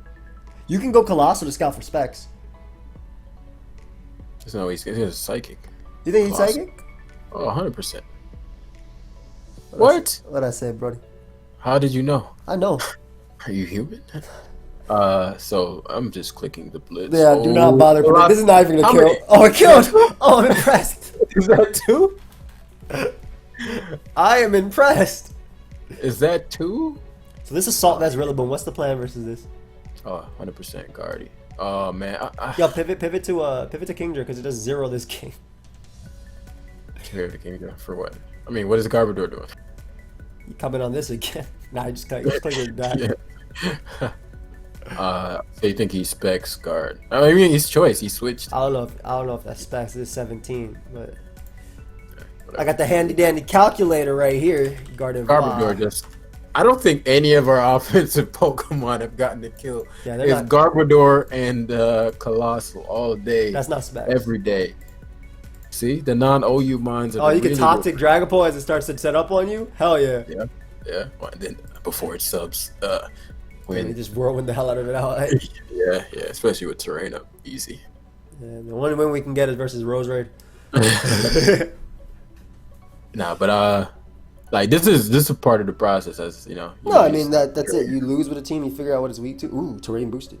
S1: You can go Colossal to scout for Specs.
S2: There's no way he's a Psychic.
S1: You think he's Psychic?
S2: Oh, 100%. What?
S1: What'd I say, brody?
S2: How did you know?
S1: I know.
S2: Are you human? So I'm just clicking the blitz.
S1: Yeah, do not bother. This is not even gonna
S2: How
S1: kill.
S2: many?
S1: Oh, it killed! Oh, I'm impressed.
S2: Is that two?
S1: I am impressed.
S2: Is that two?
S1: So this is Salt Vest Rillaboom. What's the plan versus this?
S2: Oh, 100% Guardy. Oh man.
S1: Yo, pivot to Kingdra because it does 0 this game.
S2: Here the Kingdra for what? I mean, what is Garbodor doing?
S1: You coming on this again? Nah, I just clicked that.
S2: Yeah. So you think he specs guard? I mean, his choice. He switched.
S1: I don't know if that specs is 17, but I got the handy dandy calculator right here.
S2: Garbodor just. I don't think any of our offensive Pokemon have gotten a kill.
S1: Yeah,
S2: it's
S1: not,
S2: Garbodor and Colossal all day.
S1: That's not specs.
S2: Every day. See, the non-OU mines are.
S1: Oh, you can toxic Dragapult as it starts to set up on you? Hell yeah.
S2: Yeah, yeah. Well, then before it subs,
S1: when you just whirlwind the hell out of it out.
S2: Yeah, especially with terrain up, easy.
S1: Yeah, the only win we can get is versus Roserade.
S2: Nah, but like this is a part of the process, as you know.
S1: No, I mean that's it. You lose with a team, you figure out what it's weak to. Ooh, terrain boosted.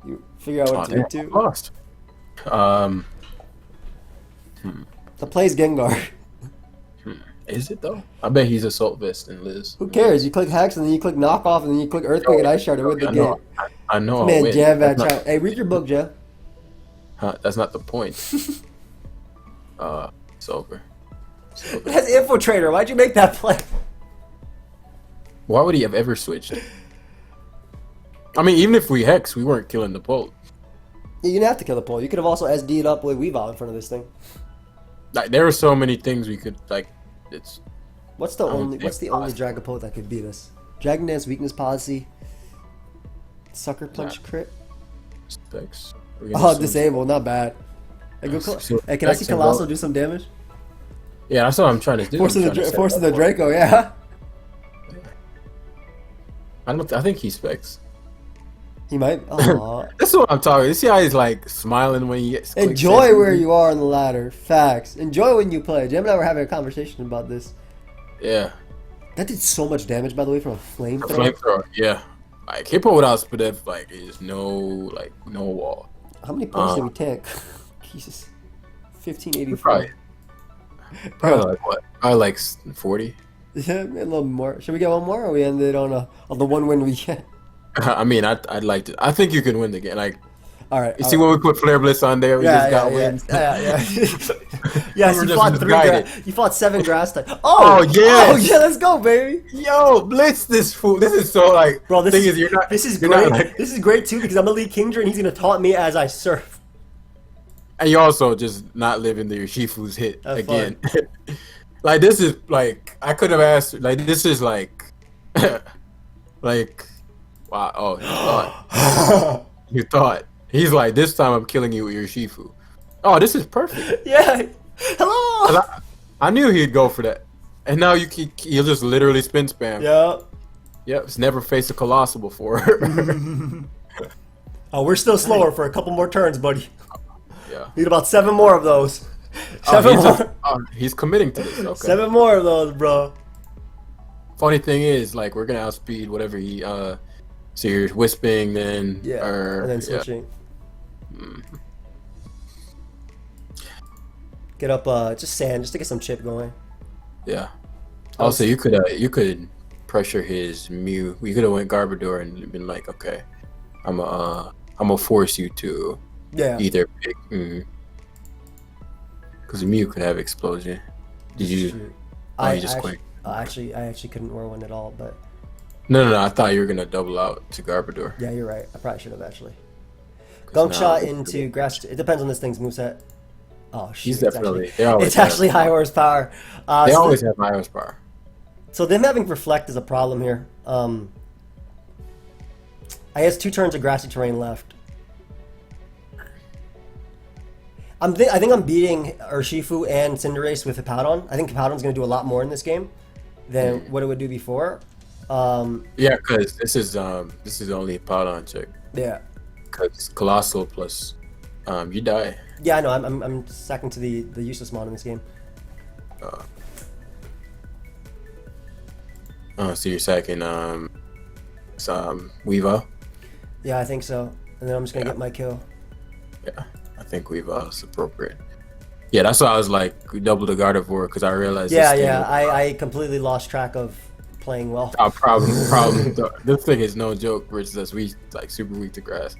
S1: You figure out what it's weak to.
S2: Lost.
S1: The play's Gengar.
S2: Is it though? I bet he's Assault Vest and Liz.
S1: Who cares? You click Hex and then you click Knock Off and then you click Earthquake and Ice Shard and win the game.
S2: I know.
S1: Man, Jam that child. Hey, read your book, Jeff.
S2: That's not the point. It's over.
S1: That's Infiltrator. Why'd you make that play?
S2: Why would he have ever switched? I mean, even if we Hex, we weren't killing the Pole.
S1: You didn't have to kill the Pole. You could have also SD'd up with Weavile in front of this thing.
S2: Like there are so many things we could like. It's.
S1: What's the only Dragapult that could beat us? Dragon Dance Weakness Policy. Sucker Punch Crit.
S2: Specs.
S1: Oh, disable. Not bad. Hey, hey, can I see Colossal do some damage?
S2: Yeah, that's what I'm trying to do.
S1: Forcing the Draco, yeah.
S2: I think he specs.
S1: He might. Aww.
S2: That's what I'm talking. You see how he's like smiling when he gets.
S1: Enjoy where you are on the ladder. Facts. Enjoy when you play. Jim and I were having a conversation about this.
S2: Yeah.
S1: That did so much damage, by the way, from a flamethrower.
S2: Flamethrower, yeah. Like Hippo without Spadef, like is no wall.
S1: How many points did we tank? Jesus. 1584.
S2: Probably like what? Probably like 40.
S1: Yeah, a little more. Should we get one more, or we ended on the one win we get?
S2: I mean, I'd like to. I think you can win the game. Like,
S1: all right.
S2: You see when we put Flare Blitz on there, we just got wins.
S1: Yeah. Yes, you fought 7 grass type.
S2: Oh yeah.
S1: Oh yeah, let's go, baby.
S2: Yo, Blitz this fool. This is so like.
S1: Bro, this is
S2: great.
S1: This is great too because I'm gonna lead Kingdra and he's gonna taunt me as I surf.
S2: And you also just not living the Urshifu's hit again. Like this is like I could have asked. Like this is like, like. Wow! Oh, you thought. You thought. He's like, this time I'm killing you with your Shifu. Oh, this is perfect.
S1: Yeah. Hello.
S2: I knew he'd go for that, and now you'll just literally spin spam.
S1: Yeah.
S2: Yep. It's never faced a Colossal before.
S1: Oh, we're still slower for a couple more turns, buddy.
S2: Yeah.
S1: Need about 7 more of those. 7 more.
S2: He's committing to this. Okay.
S1: 7 more of those, bro.
S2: Funny thing is, like, we're gonna outspeed whatever he. So you're wisping, then
S1: and then switching. Get up, just sand, just to get some chip going.
S2: Yeah. Also, you could pressure his Mew. We could have went Garbodor and been like, okay, I'm gonna force you to either pick. Because Mew could have explosion. Did you?
S1: I actually couldn't wear one at all, but.
S2: No. I thought you were gonna double out to Garbodor.
S1: Yeah, you're right. I probably should have actually. Gunk shot into grass. It depends on this thing's moveset. Oh shit!
S2: He's definitely.
S1: It's actually high horsepower.
S2: They always have high horsepower.
S1: So them having reflect is a problem here. I guess 2 turns of grassy terrain left. I think I'm beating Urshifu and Cinderace with Hippowdon. I think Hippowdon's gonna do a lot more in this game than what it would do before.
S2: Yeah, because this is only Hippowdon check.
S1: Yeah.
S2: Because Colossal plus, you die.
S1: Yeah, I know. I'm second to the useless mod in this game.
S2: So you're second. Weavile.
S1: Yeah, I think so. And then I'm just gonna get my kill.
S2: Yeah, I think Weavile is appropriate. Yeah, that's why I was like double the Gardevoir because I realized.
S1: Yeah,
S2: this thing
S1: yeah.
S2: was,
S1: I completely lost track of playing well.
S2: problem. This thing is no joke versus us. We like super weak to grass.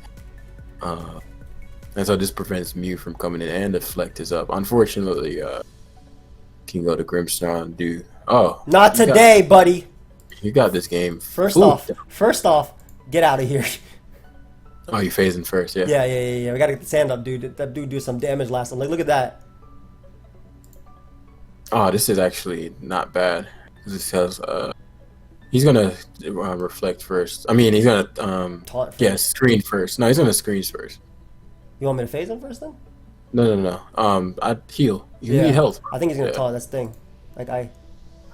S2: And so this prevents Mew from coming in, and the Deflect is up. Unfortunately, can go to Grimmsnarl do. Oh,
S1: Not today, buddy.
S2: You got this game.
S1: First off, get out of here.
S2: Oh, you phasing first, yeah.
S1: Yeah. We gotta get the sand up, dude. That dude do some damage last time. Like, look at that.
S2: Oh, this is actually not bad. This has he's gonna reflect first. I mean, he's gonna
S1: Taunt first.
S2: yeah, screen first. No, he's gonna screen first.
S1: You want me to phase him first then?
S2: No. I heal. You need health.
S1: I think he's gonna taunt. That's the thing. Like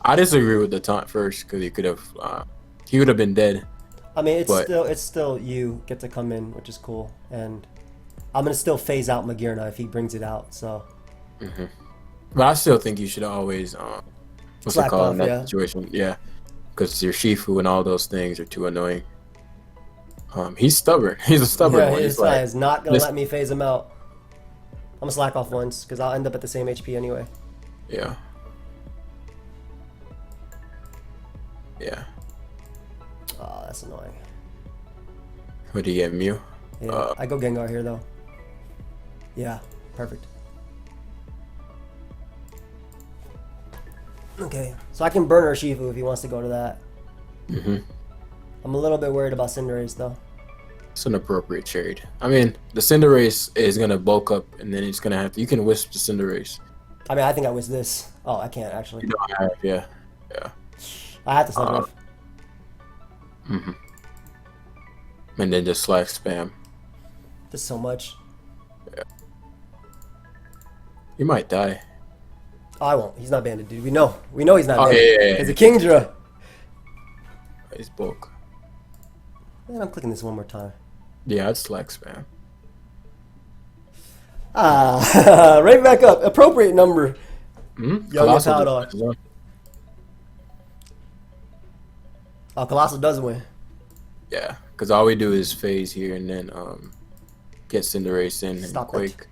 S2: I disagree with the taunt first because he could have he would have been dead.
S1: I mean, it's still you get to come in, which is cool, and I'm gonna still phase out Magirna if he brings it out. So.
S2: But I still think you should always what's it called in that situation? Yeah, because your Shifu and all those things are too annoying. He's stubborn. He's a stubborn one.
S1: He's not gonna let me phase him out. I'm gonna slack off once because I'll end up at the same HP anyway.
S2: Yeah.
S1: Oh, that's annoying.
S2: What do you get, Mew?
S1: Yeah, I go Gengar here though. Yeah, perfect. Okay, so I can burn our Shifu if he wants to go to that. I'm a little bit worried about Cinderace though.
S2: It's an appropriate trade. I mean, the Cinderace is gonna bulk up, and then it's gonna have to. You can wisp the Cinderace.
S1: I mean, I think I was this. Oh, I can't actually.
S2: You don't have, yeah.
S1: I have to slip off.
S2: And then just slack spam.
S1: Just so much.
S2: Yeah. You might die.
S1: Oh, I won't. He's not banded, dude. We know he's not banded.
S2: Yeah.
S1: He's a Kingdra.
S2: He's bulk.
S1: Man, I'm clicking this one more time.
S2: Yeah, I'd slack spam.
S1: Right back up. Appropriate number. Young
S2: Colossal.
S1: Oh, Colossal does win.
S2: Yeah, because all we do is phase here and then get Cinderace in and Quake.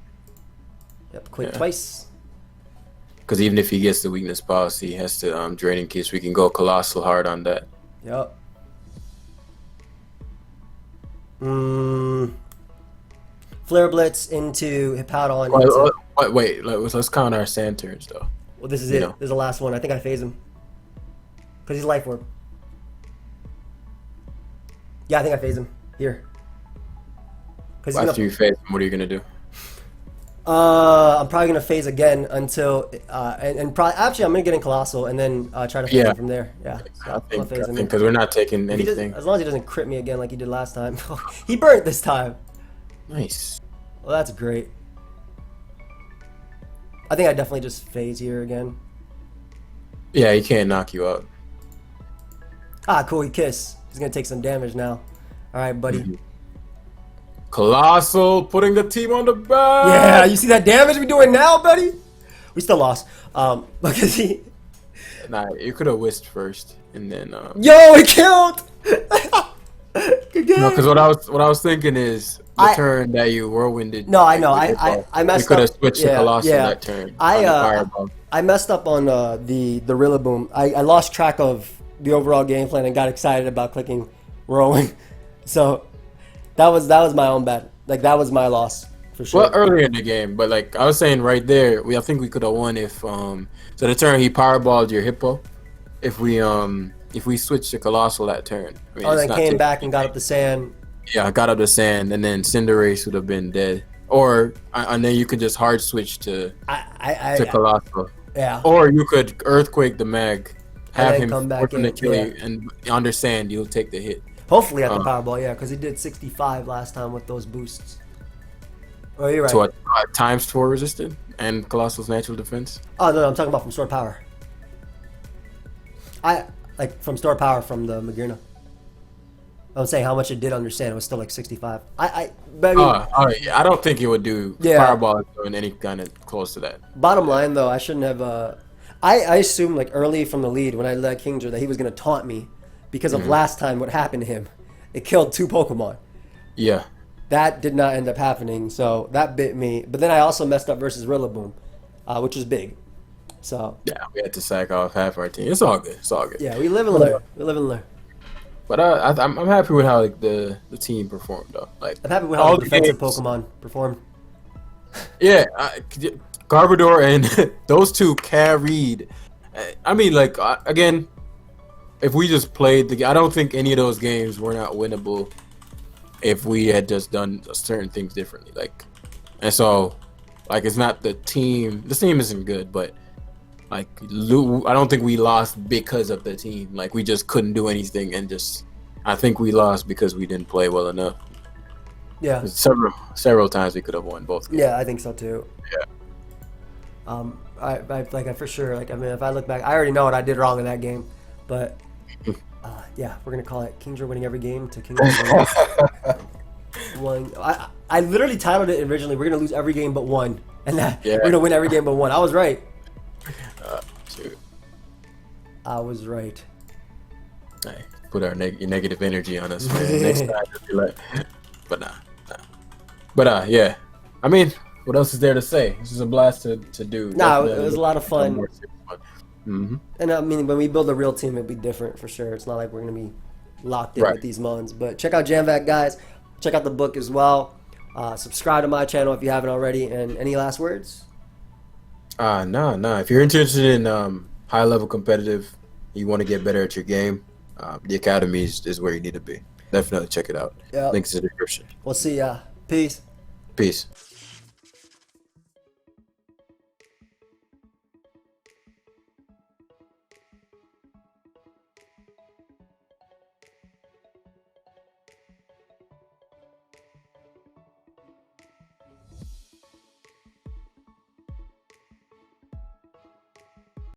S1: Yep, Quake twice.
S2: Because even if he gets the weakness policy, he has to drain in case we can go Colossal hard on that.
S1: Yep. Flare Blitz into Hippowdon.
S2: Wait, let's count our sand turns though.
S1: Well, this is it. This is the last one. I think I phase him. Because he's Life Orb. Yeah, I think I phase him. Here.
S2: After you phase him, what are you going to do?
S1: I'm probably going to phase again until... and probably... Actually, I'm going to get in Colossal and then try to phase him from there. Yeah.
S2: I think because we're not taking anything.
S1: As long as he doesn't crit me again like he did last time. He burnt this time.
S2: Nice.
S1: Well, that's great. I think I definitely just phase here again.
S2: Yeah, he can't knock you out.
S1: Ah, cool. He kiss. He's going to take some damage now. All right, buddy.
S2: Colossal putting the team on the back.
S1: Yeah, you see that damage we're doing now, buddy? We still lost. Because he...
S2: Nah, you could have whisked first and then...
S1: Yo, he killed! Good game.
S2: No, because what I was thinking is the turn that you whirlwinded.
S1: No, I know. I messed up.
S2: You could have switched to Colossal that turn.
S1: I messed up on the Rillaboom. I lost track of the overall game plan and got excited about clicking Whirlwind. So that was my own bad. Like that was my loss for sure.
S2: Well, earlier in the game, but like I was saying right there, I think we could have won if so the turn he powerballed your Hippo. If we switched to Colossal that turn. I mean,
S1: then came back and got up the sand.
S2: Yeah, I got up the sand, and then Cinderace would have been dead. Or and then you could just hard switch to Colossal.
S1: Yeah.
S2: Or you could Earthquake the Mag, have him
S1: come back in,
S2: kill you, and understand you'll take the hit.
S1: Hopefully at the Powerball, yeah, because he did 65 last time with those boosts. Oh, you're right.
S2: So times 4 resisted and Colossal's natural defense?
S1: Oh, no, I'm talking about from Stored Power. From Stored Power from the Magirna. I'm saying how much it did understand. It was still like 65. I
S2: don't think it would do Fireball doing any kind of close to that.
S1: Bottom line, though, I shouldn't have... I assumed like early from the lead when I led Kingdra that he was going to taunt me because of last time what happened to him. it killed 2 Pokemon.
S2: Yeah.
S1: That did not end up happening, so that bit me. But then I also messed up versus Rillaboom, which was big. So
S2: Yeah, we had to sack off half our team. It's all good. It's all good.
S1: yeah, we live and learn. We live and learn.
S2: But I'm happy with how like the team performed though. Like
S1: I'm happy with how
S2: all
S1: the defensive
S2: games-
S1: Pokemon performed.
S2: Yeah, Garbodor and those two carried. I mean, like again, if we just played I don't think any of those games were not winnable if we had just done certain things differently. Like, and so, like, it's not the team. The team isn't good, but like, I don't think we lost because of the team. Like, we just couldn't do anything, and just I think we lost because we didn't play well enough.
S1: Yeah.
S2: Several times we could have won both games.
S1: Yeah, I think so too.
S2: Yeah.
S1: I for sure, like, I mean, if I look back, I already know what I did wrong in that game, but yeah, we're gonna call it Kingdra winning every game to Kingdra winning. I literally titled it originally. We're gonna lose every game but one, and we're gonna win every game but one. I was right.
S2: Shoot.
S1: I was right.
S2: Hey, put our negative energy on us, man. Next time, just be like, but nah. But yeah. I mean, what else is there to say? This is a blast to do.
S1: No,
S2: Definitely
S1: it was a lot of fun.
S2: Mm-hmm.
S1: And I mean, when we build a real team, it'd be different for sure. It's not like we're gonna be locked in with these mons. But check out JamVac, guys. Check out the book as well. Subscribe to my channel if you haven't already. And any last words?
S2: No. If you're interested in high level competitive, you want to get better at your game, the academy is where you need to be. Definitely check it out.
S1: Yep.
S2: Links in the description.
S1: We'll see ya. Peace.
S2: Peace.